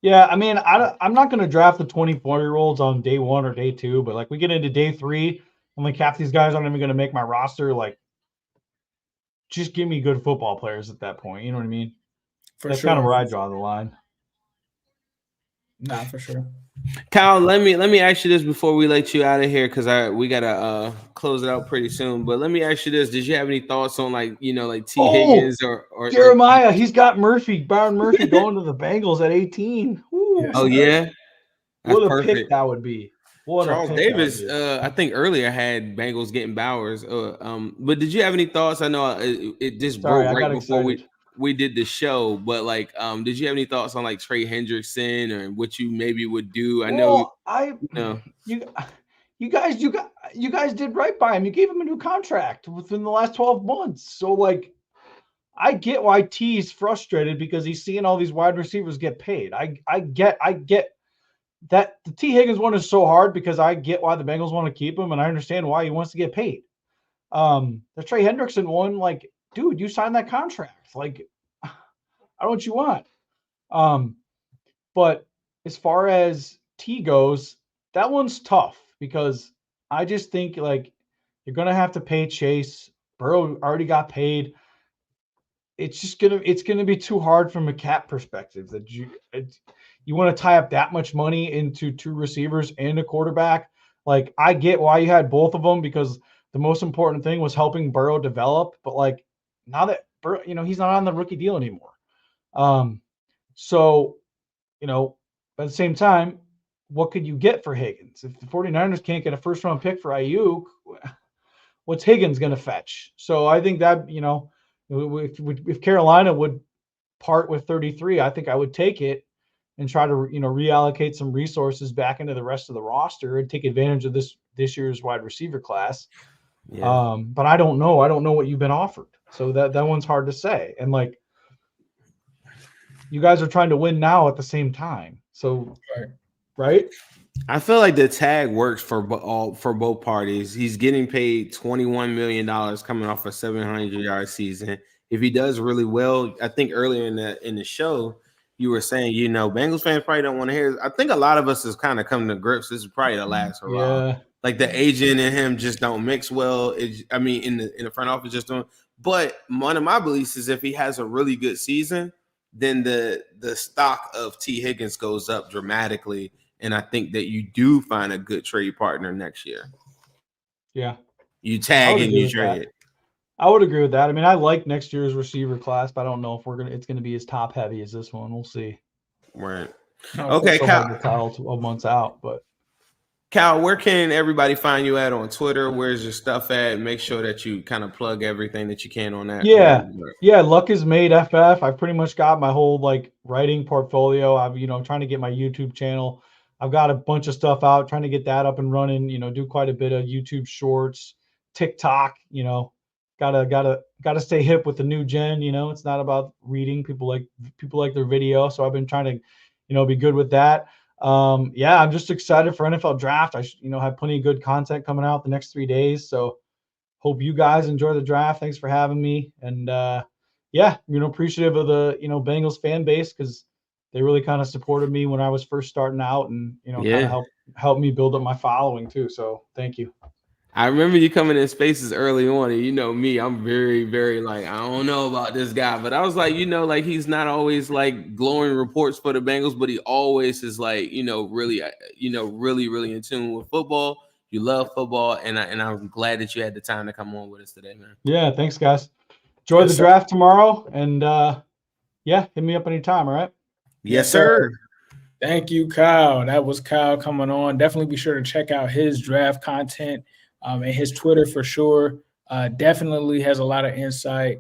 Yeah, I mean, I'm not going to draft the 24-year-olds on day 1 or day 2, but we get into day 3, and half these guys aren't even going to make my roster. Just give me good football players at that point. You know what I mean? That's kind of where I draw the line. Nah, for sure. Kyle, let me ask you this before we let you out of here because we gotta close it out pretty soon. But let me ask you this: did you have any thoughts on T. Higgins or Jeremiah? He's got Byron Murphy going to the Bengals at 18. Yes, oh yeah, what a pick that would be. Charles Davis, I think earlier had Bengals getting Bowers. But did you have any thoughts? I know it just broke right before we did the show, but did you have any thoughts on Trey Hendrickson or what you maybe would do? You guys did right by him. You gave him a new contract within the last 12 months. So I get why T's frustrated because he's seeing all these wide receivers get paid. I get that the T. Higgins one is so hard because I get why the Bengals want to keep him and I understand why he wants to get paid. The Trey Hendrickson one, dude, you signed that contract. I don't know what you want. But as far as T goes, that one's tough because I just think like you're gonna have to pay Chase. Burrow already got paid. It's gonna be too hard from a cap perspective that you want to tie up that much money into 2 receivers and a quarterback. Like I get why you had both of them because the most important thing was helping Burrow develop, but like now that Burrow, he's not on the rookie deal anymore. So, at the same time, what could you get for Higgins? If the 49ers can't get a first round pick for Ayuk, what's Higgins going to fetch? So I think that, if Carolina would part with 33, I think I would take it and try to, reallocate some resources back into the rest of the roster and take advantage of this year's wide receiver class. Yeah. But I don't know. I don't know what you've been offered. So that one's hard to say. And like, you guys are trying to win now at the same time. So, right? I feel like the tag works for both parties. He's getting paid $21 million coming off a 700-yard season. If he does really well, I think earlier in the show, you were saying, Bengals fans probably don't want to hear this. I think a lot of us has kind of come to grips. This is probably the last hurrah. Yeah. Like the agent and him just don't mix well. In the front office just don't. But one of my beliefs is if he has a really good season, then the stock of T. Higgins goes up dramatically. And I think that you do find a good trade partner next year. Yeah. You tag and you trade. I would agree with that. I mean, I like next year's receiver class, but I don't know if it's going to be as top heavy as this one. We'll see. Right. Okay, Cal. 12 months out, but Cal, where can everybody find you at on Twitter? Where's your stuff at? Make sure that you kind of plug everything that you can on that. Yeah. Luck is Made FF. I pretty much got my whole writing portfolio. I'm trying to get my YouTube channel. I've got a bunch of stuff out, trying to get that up and running. Do quite a bit of YouTube Shorts, TikTok. Gotta stay hip with the new gen. It's not about reading. People like their video, so I've been trying to, be good with that. I'm just excited for NFL draft. I have plenty of good content coming out the next 3 days. So hope you guys enjoy the draft. Thanks for having me. And appreciative of the, Bengals fan base because they really kind of supported me when I was first starting out and, kind of helped me build up my following too. So thank you. I remember you coming in spaces early on, and me, I'm very, very I don't know about this guy, but I was he's not always glowing reports for the Bengals, but he always is really, really in tune with football. You love football, and I'm glad that you had the time to come on with us today, man. Yeah, thanks, guys. Enjoy the draft tomorrow, and hit me up anytime. All right. Yes, sir. Thank you, Kyle. That was Kyle coming on. Definitely be sure to check out his draft content. And his Twitter for sure definitely has a lot of insight.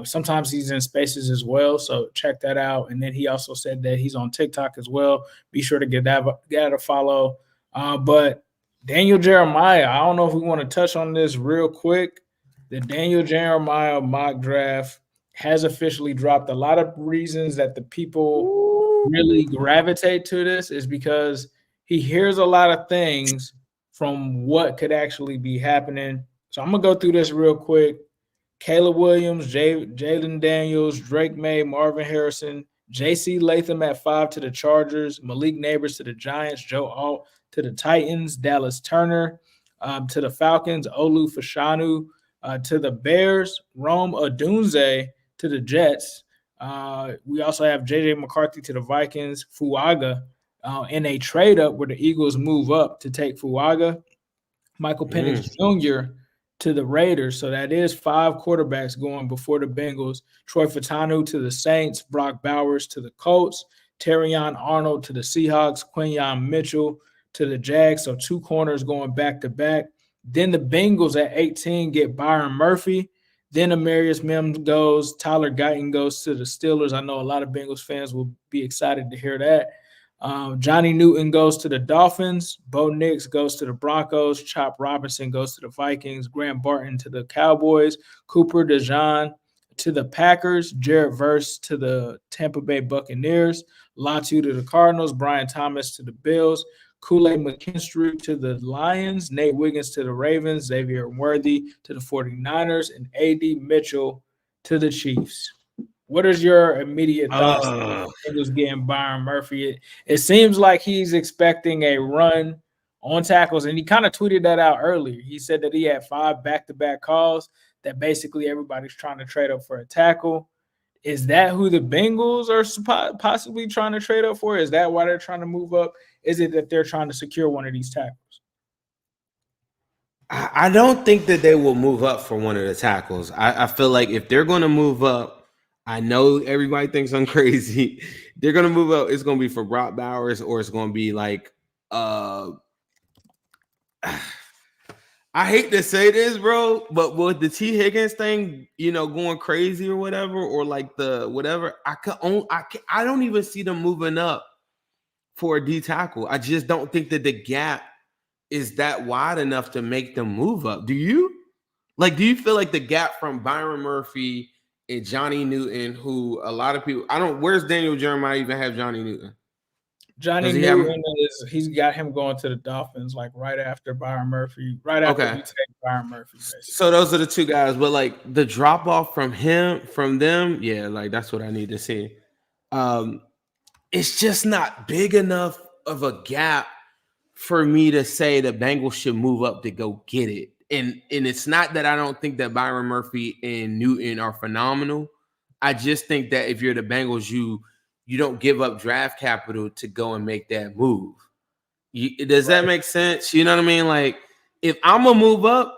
Sometimes he's in spaces as well, so check that out. And then he also said that he's on TikTok as well. Be sure to get a follow. But Daniel Jeremiah, I don't know if we want to touch on this real quick. The Daniel Jeremiah mock draft has officially dropped. A lot of reasons that the people really gravitate to this is because he hears a lot of things from what could actually be happening. So I'm going to go through this real quick. Caleb Williams, Jalen Daniels, Drake May, Marvin Harrison, J.C. Latham at 5 to the Chargers, Malik Neighbors to the Giants, Joe Alt to the Titans, Dallas Turner to the Falcons, Olu Fashanu to the Bears, Rome Odunze to the Jets. We also have J.J. McCarthy to the Vikings, Fuaga in a trade-up where the Eagles move up to take Fuaga, Michael Penix Jr. to the Raiders. So that is 5 quarterbacks going before the Bengals. Troy Fautanu to the Saints, Brock Bowers to the Colts, Terrion Arnold to the Seahawks, Quinyon Mitchell to the Jags. So 2 corners going back-to-back. Then the Bengals at 18 get Byron Murphy. Then Amarius Mims goes. Tyler Guyton goes to the Steelers. I know a lot of Bengals fans will be excited to hear that. Johnny Newton goes to the Dolphins. Bo Nix goes to the Broncos. Chop Robinson goes to the Vikings. Graham Barton to the Cowboys. Cooper DeJean to the Packers. Jarrett Verse to the Tampa Bay Buccaneers. Latu to the Cardinals. Brian Thomas to the Bills. Kool-Aid McKinstry to the Lions. Nate Wiggins to the Ravens. Xavier Worthy to the 49ers. And A.D. Mitchell to the Chiefs. What is your immediate thoughts on Bengals getting Byron Murphy? It seems like he's expecting a run on tackles, and he kind of tweeted that out earlier. He said that he had 5 back-to-back calls that basically everybody's trying to trade up for a tackle. Is that who the Bengals are possibly trying to trade up for? Is that why they're trying to move up? Is it that they're trying to secure one of these tackles? I don't think that they will move up for one of the tackles. I feel like if they're going to move up, I know everybody thinks I'm crazy. They're going to move up. It's going to be for Brock Bowers, or it's going to be like I hate to say this, bro, but with the T. Higgins thing, going crazy or whatever, or like the whatever, I don't even see them moving up for a D tackle. I just don't think that the gap is that wide enough to make them move up. Do you? Do you feel like the gap from Byron Murphy and Johnny Newton, who a lot of people, where's Daniel Jeremiah even have Johnny Newton? Johnny Newton he's got him going to the Dolphins right after Byron Murphy, right after you take Byron Murphy. Basically. So those are the two guys, but the drop off from them, yeah, that's what I need to see. It's just not big enough of a gap for me to say the Bengals should move up to go get it. And it's not that I don't think that Byron Murphy and Newton are phenomenal. I just think that if you're the Bengals, you don't give up draft capital to go and make that move. Does that make sense? You know what I mean? If I'm going to move up,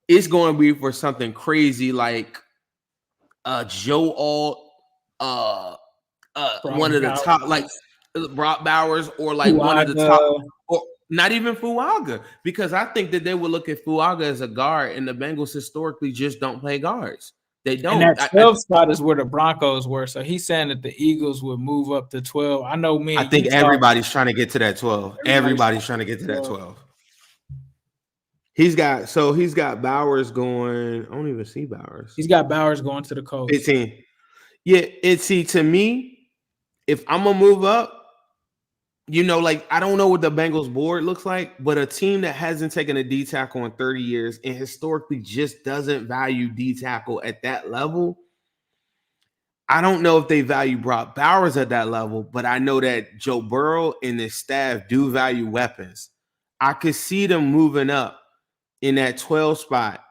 it's going to be for something crazy like Joe Alt, one of the top, Brock Bowers, or one of the top, or not even Fuaga, because I think that they would look at Fuaga as a guard, and the Bengals historically just don't play guards. They don't. And that 12 spot is where the Broncos were. So he's saying that the Eagles would move up to 12. I know me. I think everybody's trying to get to that 12. Everybody's trying to get to that 12. He's got Bowers going. I don't even see Bowers. He's got Bowers going to the Colts. 15. Yeah, to me, if I'm gonna move up, I don't know what the Bengals board looks like, but a team that hasn't taken a D tackle in 30 years and historically just doesn't value D tackle at that level. I don't know if they value Brock Bowers at that level, but I know that Joe Burrow and his staff do value weapons. I could see them moving up in that 12 spot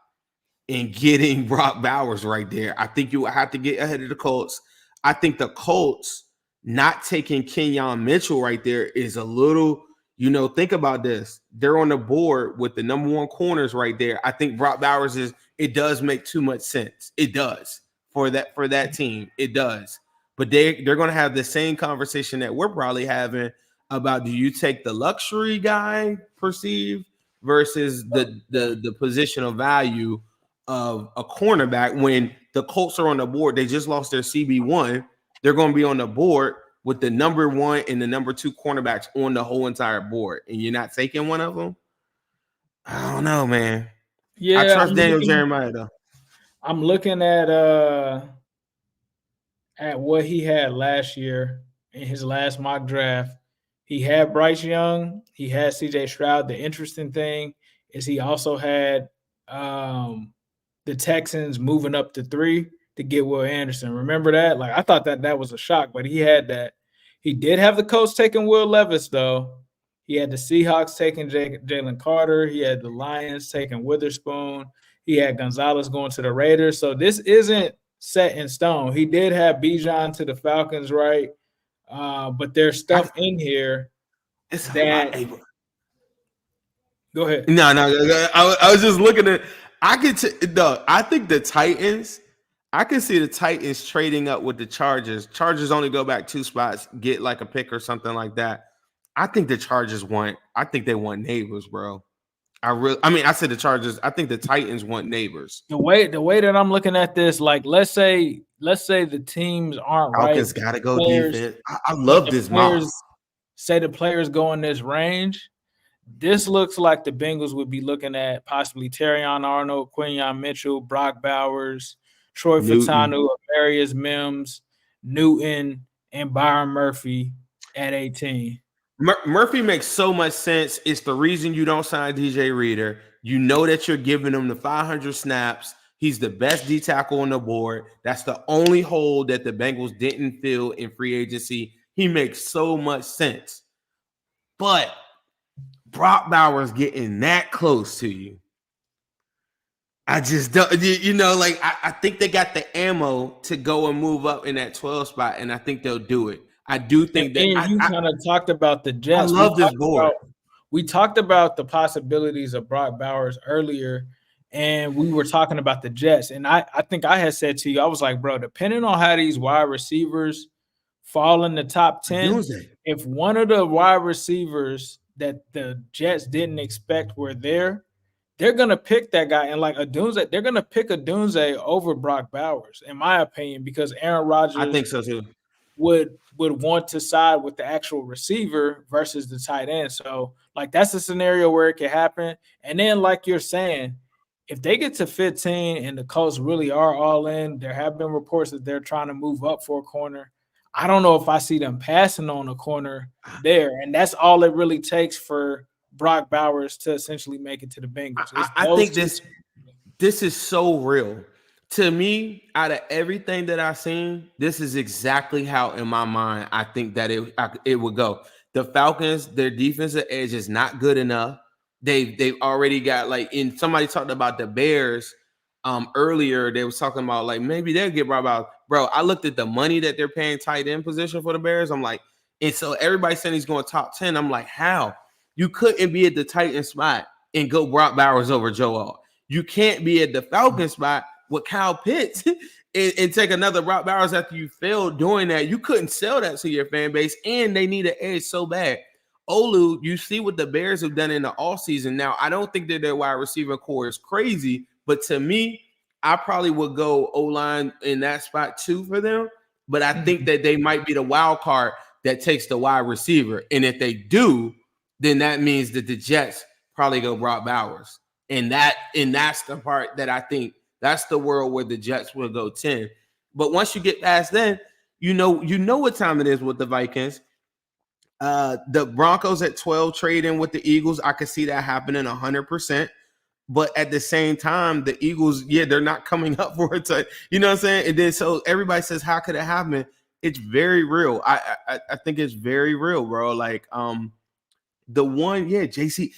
and getting Brock Bowers right there. I think you have to get ahead of the Colts. I think the Colts not taking Kenyon Mitchell right there is a little, think about this. They're on the board with the number 1 corners right there. I think Brock Bowers it does make too much sense. It does for that team. It does. But they're going to have the same conversation that we're probably having about, do you take the luxury guy perceived versus the positional value of a cornerback? When the Colts are on the board, they just lost their CB1. They're going to be on the board with the number 1 and the number 2 cornerbacks on the whole entire board, and you're not taking one of them? I don't know, man. Yeah, I trust Daniel Jeremiah, though. I'm looking at what he had last year in his last mock draft. He had Bryce Young. He had C.J. Stroud. The interesting thing is he also had the Texans moving up to 3 to get Will Anderson. Remember that? I thought that was a shock, but he had that. He did have the Colts taking Will Levis, though. He had the Seahawks taking Jalen Carter. He had the Lions taking Witherspoon. He had Gonzalez going to the Raiders. So this isn't set in stone. He did have Bijan to the Falcons, right? But there's stuff in here that – Go ahead. No. I was just looking at – I think the Titans – I can see the Titans trading up with the Chargers. Chargers only go back 2 spots, get a pick or something like that. I think the Chargers I think they want Neighbors, bro. I said the Chargers. I think the Titans want Neighbors. The way that I'm looking at this, let's say the teams aren't right. Falcons gotta go defense. I love this mock. Say the players go in this range. This looks like the Bengals would be looking at possibly Terrion Arnold, Quinyon Mitchell, Brock Bowers, Troy Fautanu, Amarius Mims, Newton, and Byron Murphy at 18. Murphy makes so much sense. It's the reason you don't sign DJ Reader. You know that you're giving him the 500 snaps. He's the best D tackle on the board. That's the only hole that the Bengals didn't fill in free agency. He makes so much sense. But Brock Bowers getting that close to you. I just don't, like I think they got the ammo to go and move up in that 12 spot, and I think they'll do it. I do think that you kind of talked about the I Jets. love this board. We talked about the possibilities of Brock Bowers earlier, and we were talking about the Jets. And I think I had said to you, I was like, bro, depending on how these wide receivers fall in the top 10, if one of the wide receivers that the Jets didn't expect were there, they're gonna pick that guy. And like Odunze, they're gonna pick Odunze over Brock Bowers, in my opinion, because Aaron Rodgers, I think so too, would want to side with the actual receiver versus the tight end. So like that's a scenario where it could happen. And then like you're saying, if they get to 15 and the Colts really are all in, there have been reports that they're trying to move up for a corner. I don't know if I see them passing on a corner there. And that's all it really takes for Brock Bowers to essentially make it to the Bengals. I think this is so real. To me, out of everything that I've seen, this is exactly how, in my mind, I think that it would go. The Falcons, their defensive edge is not good enough. They've already got and somebody talked about the Bears earlier. They was talking about maybe they'll get brought out. Bro, I looked at the money that they're paying tight end position for the Bears. I'm like, and so everybody's saying he's going top 10. I'm like, how? You couldn't be at the tight end spot and go Brock Bowers over Joe Alt. You can't be at the Falcon spot with Kyle Pitts and take another Brock Bowers after you failed doing that. You couldn't sell that to your fan base, and they need an edge so bad. Olu, you see what the Bears have done in the offseason. Now, I don't think that their wide receiver core is crazy, but to me, I probably would go O-line in that spot too for them. But I think that they might be the wild card that takes the wide receiver. And if they do, then that means that the Jets probably go Brock Bowers. And that's the part that I think that's the world where the Jets will go 10. But once you get past then, you know what time it is with the Vikings. The Broncos at 12 trading with the Eagles. I could see that happening 100%. But at the same time, the Eagles, they're not coming up for it. You know what I'm saying? And then so everybody says, how could it happen? It's very real. I think it's very real, bro. The one, JC.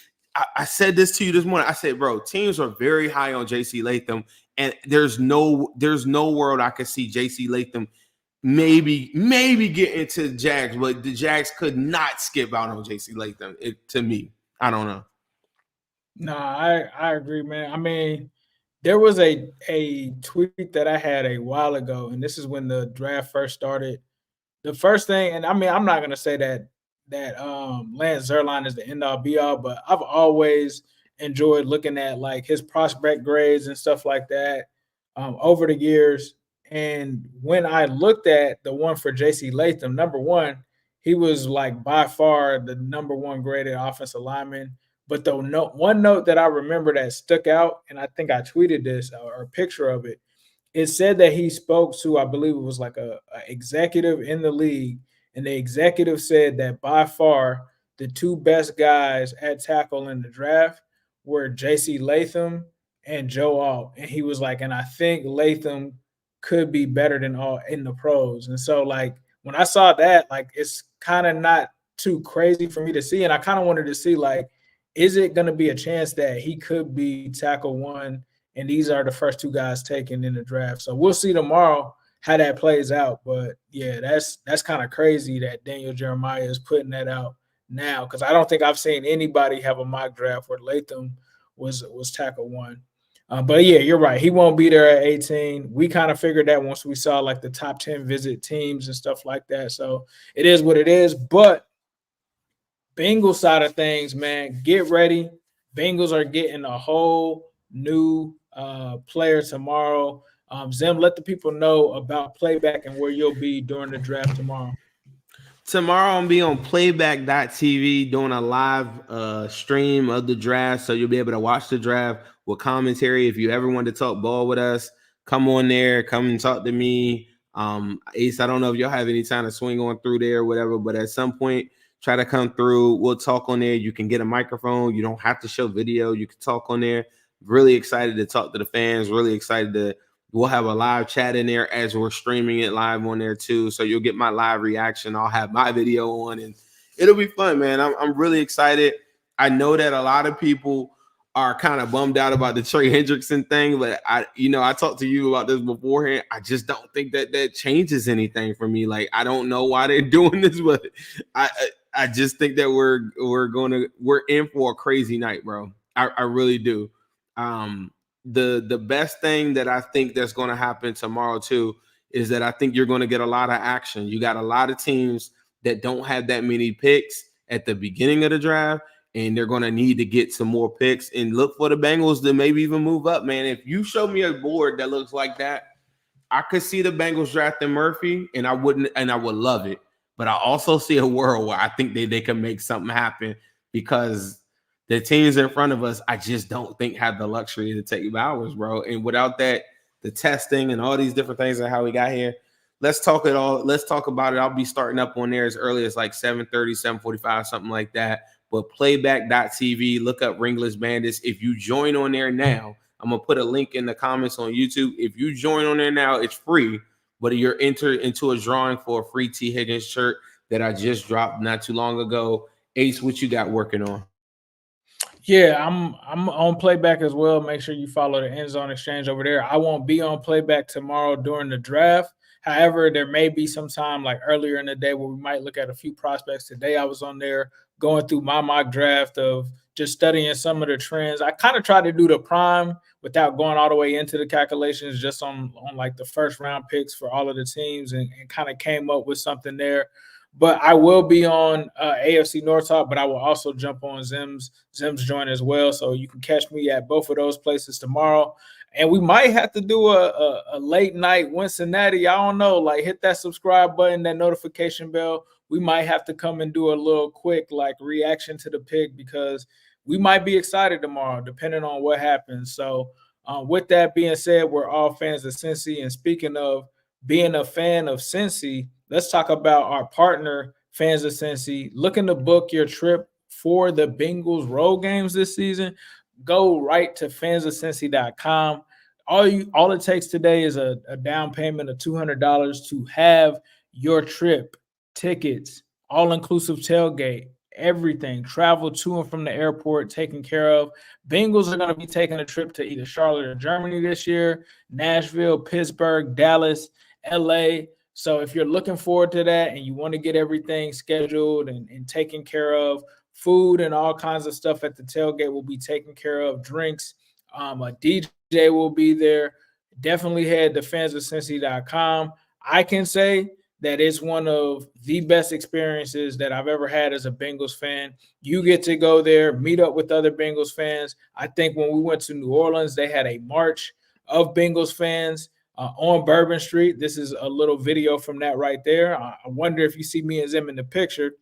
I said this to you this morning. I said, bro, teams are very high on JC Latham, and there's no world I could see JC Latham maybe get into the Jags, but the Jags could not skip out on JC Latham. To me, I don't know. No, I agree, man. I mean, there was a tweet that I had a while ago, and this is when the draft first started. The first thing, and I mean, I'm not gonna say that Lance Zierlein is the end all be all, but I've always enjoyed looking at his prospect grades and stuff like that over the years. And when I looked at the one for JC Latham, number one, he was by far the number one graded offensive lineman. But the one note that I remember that stuck out, and I think I tweeted this or a picture of it, it said that he spoke to, I believe it was a executive in the league, and the executive said that by far the two best guys at tackle in the draft were JC Latham and Joe Alt. And he was and I think Latham could be better than Alt in the pros. And so when I saw that, it's kind of not too crazy for me to see. And I kind of wanted to see is it going to be a chance that he could be tackle one and these are the first two guys taken in the draft? So we'll see tomorrow how that plays out. But yeah, that's kind of crazy that Daniel Jeremiah is putting that out now, because I don't think I've seen anybody have a mock draft where Latham was tackle one. But yeah, you're right. He won't be there at 18. We kind of figured that once we saw the top 10 visit teams and stuff like that. So it is what it is. But Bengals side of things, man, get ready. Bengals are getting a whole new player tomorrow. Zim, let the people know about Playback and where you'll be during the draft tomorrow. Tomorrow I'll be on playback.tv doing a live stream of the draft, so you'll be able to watch the draft with commentary. If you ever want to talk ball with us, come on there, come and talk to me. Ace, I don't know if you'll have any time to swing on through there or whatever, but at some point, try to come through. We'll talk on there. You can get a microphone. You don't have to show video. You can talk on there. Really excited to talk to the fans. Really excited we'll have a live chat in there as we're streaming it live on there too. So you'll get my live reaction. I'll have my video on and it'll be fun, man. I'm really excited. I know that a lot of people are kind of bummed out about the Trey Hendrickson thing, but I talked to you about this beforehand. I just don't think that changes anything for me. Like, I don't know why they're doing this, but I just think that we're in for a crazy night, bro. I really do. The best thing that I think that's going to happen tomorrow too is that I think you're going to get a lot of action. You got a lot of teams that don't have that many picks at the beginning of the draft, and they're going to need to get some more picks and look for the Bengals to maybe even move up, man. If you show me a board that looks like that, I could see the Bengals drafting Murphy, and I would love it. But I also see a world where I think they can make something happen because the teams in front of us, I just don't think have the luxury to take Bowers, bro. And without that, the testing and all these different things and how we got here, let's talk about it. I'll be starting up on there as early as like 7:30, 7:45, something like that. But playback.tv, look up Ringless Bandits. If you join on there now, I'm going to put a link in the comments on YouTube. If you join on there now, it's free, but you're entered into a drawing for a free T. Higgins shirt that I just dropped not too long ago. Ace, what you got working on? Yeah, I'm on playback as well. Make sure you follow the End Zone Exchange over there. I won't be on playback tomorrow during the draft. However, there may be some time like earlier in the day where we might look at a few prospects. Today I was on there going through my mock draft of just studying some of the trends. I kind of tried to do the prime without going all the way into the calculations, just on like the first round picks for all of the teams, and kind of came up with something there. But I will be on AFC North Talk, but I will also jump on Zim's joint as well. So you can catch me at both of those places tomorrow. And we might have to do a late night Wincinnati. I don't know. Like, hit that subscribe button, that notification bell. We might have to come and do a little quick like reaction to the pick because we might be excited tomorrow, depending on what happens. So with that being said, we're all fans of Cincy. And speaking of being a fan of Cincy, let's talk about our partner, Fans of Cincy. Looking to book your trip for the Bengals road games this season? Go right to fansofcincy.com. All it takes today is a down payment of $200 to have your trip, tickets, all-inclusive tailgate, everything, travel to and from the airport taken care of. Bengals are going to be taking a trip to either Charlotte or Germany this year, Nashville, Pittsburgh, Dallas, LA. So if you're looking forward to that and you want to get everything scheduled and taken care of, food and all kinds of stuff at the tailgate will be taken care of, drinks, a DJ will be there. Definitely head to fansofcincy.com. I can say that it's one of the best experiences that I've ever had as a Bengals fan. You get to go there, meet up with other Bengals fans. I think when we went to New Orleans, they had a march of Bengals fans on Bourbon Street. This is a little video from that right there. I wonder if you see me and Zim in the picture.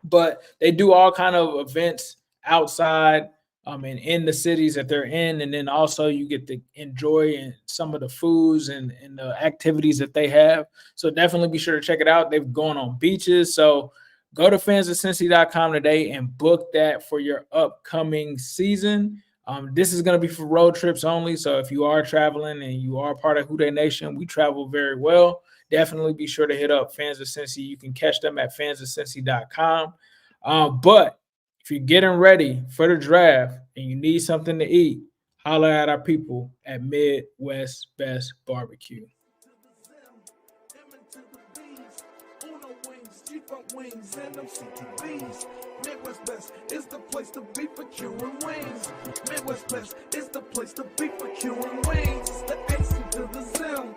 But they do all kind of events outside and in the cities that they're in. And then also you get to enjoy some of the foods and the activities that they have. So definitely be sure to check it out. They've gone on beaches. So go to fansofcincy.com today and book that for your upcoming season. This is going to be for road trips only. So if you are traveling and you are part of Houday Nation, we travel very well. Definitely be sure to hit up Fans of Cincy. You can catch them at fansofcincy.com. But if you're getting ready for the draft and you need something to eat, holler at our people at Midwest Best Barbecue. Midwest Best is the place to be for queuing wings. Midwest Best is the place to be for queuing wings. It's the AC to the Zim,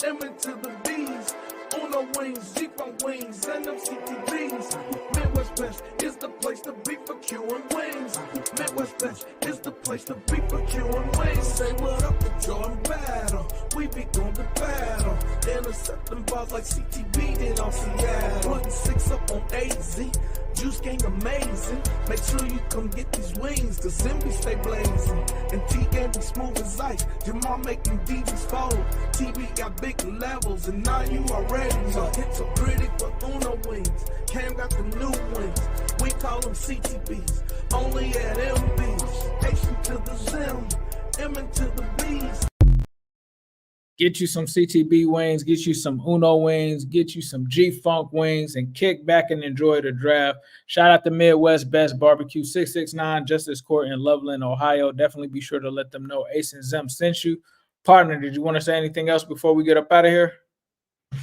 M into the B's. Uno wings, Jeep on wings, and them CTVs. Midwest Best is the place to be for queuing wings. Midwest Best is the place to be for queuing wings. Say what up to Jordan Battle. We be going to battle. Intercepting balls like CTV did on Seattle. Putting 6 up on AZ. Juice gang amazing. Make sure you come get these wings. The Zimby stay blazing. And T-Game be smooth as ice. Jamal making DJs fold. TV got big levels. And now you already know. It's so pretty for Uno wings. Cam got the new wings. We call them CTBs. Only at MBs. H to the Zim. M into the B's. Get you some CTB wings, get you some Uno wings, get you some G-Funk wings, and kick back and enjoy the draft. Shout out to Midwest Best Barbecue, 669 Justice Court in Loveland, Ohio. Definitely be sure to let them know Ace and Zim sent you. Partner, did you want to say anything else before we get up out of here?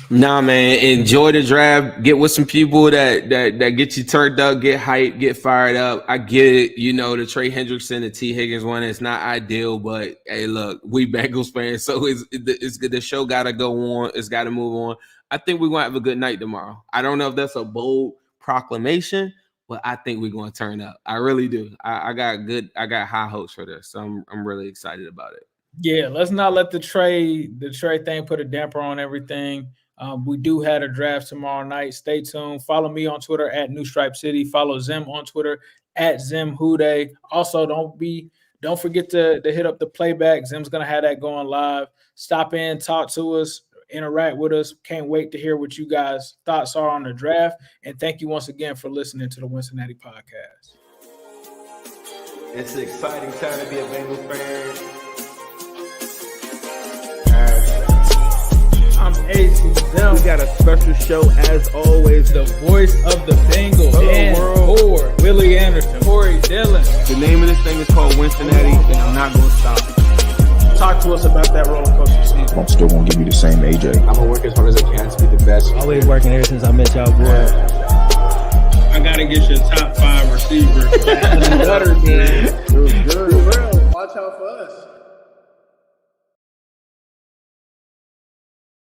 Nah, man. Enjoy the draft. Get with some people that get you turned up, get hyped, get fired up. I get it. You know, the Trey Hendrickson, the T. Higgins one, it's not ideal, but hey, look, we Bengals fans, so it's good. The show got to go on. It's got to move on. I think we're going to have a good night tomorrow. I don't know if that's a bold proclamation, but I think we're going to turn up. I really do. I got high hopes for this, so I'm really excited about it. Yeah, let's not let the Trey thing put a damper on everything. We do have a draft tomorrow night. Stay tuned. Follow me on Twitter at New Stripe City. Follow Zim on Twitter at Zim Hude. Also, don't forget to hit up the playback. Zim's gonna have that going live. Stop in, talk to us, interact with us. Can't wait to hear what you guys' thoughts are on the draft. And thank you once again for listening to the Wincinnati Podcast. It's an exciting time to be a Bengals fan. I'm AC Zim. We got a special show as always. The voice of the Bengals. Dan Ford, Willie Anderson, Corey Dillon. The name of this thing is called Wincinnati, and I'm not going to stop. Talk to us about that roller coaster season. I'm still going to give you the same AJ. I'm going to work as hard as I can to be the best. Always working ever since I met y'all, boy. I got to get your top 5 receivers. Better, man.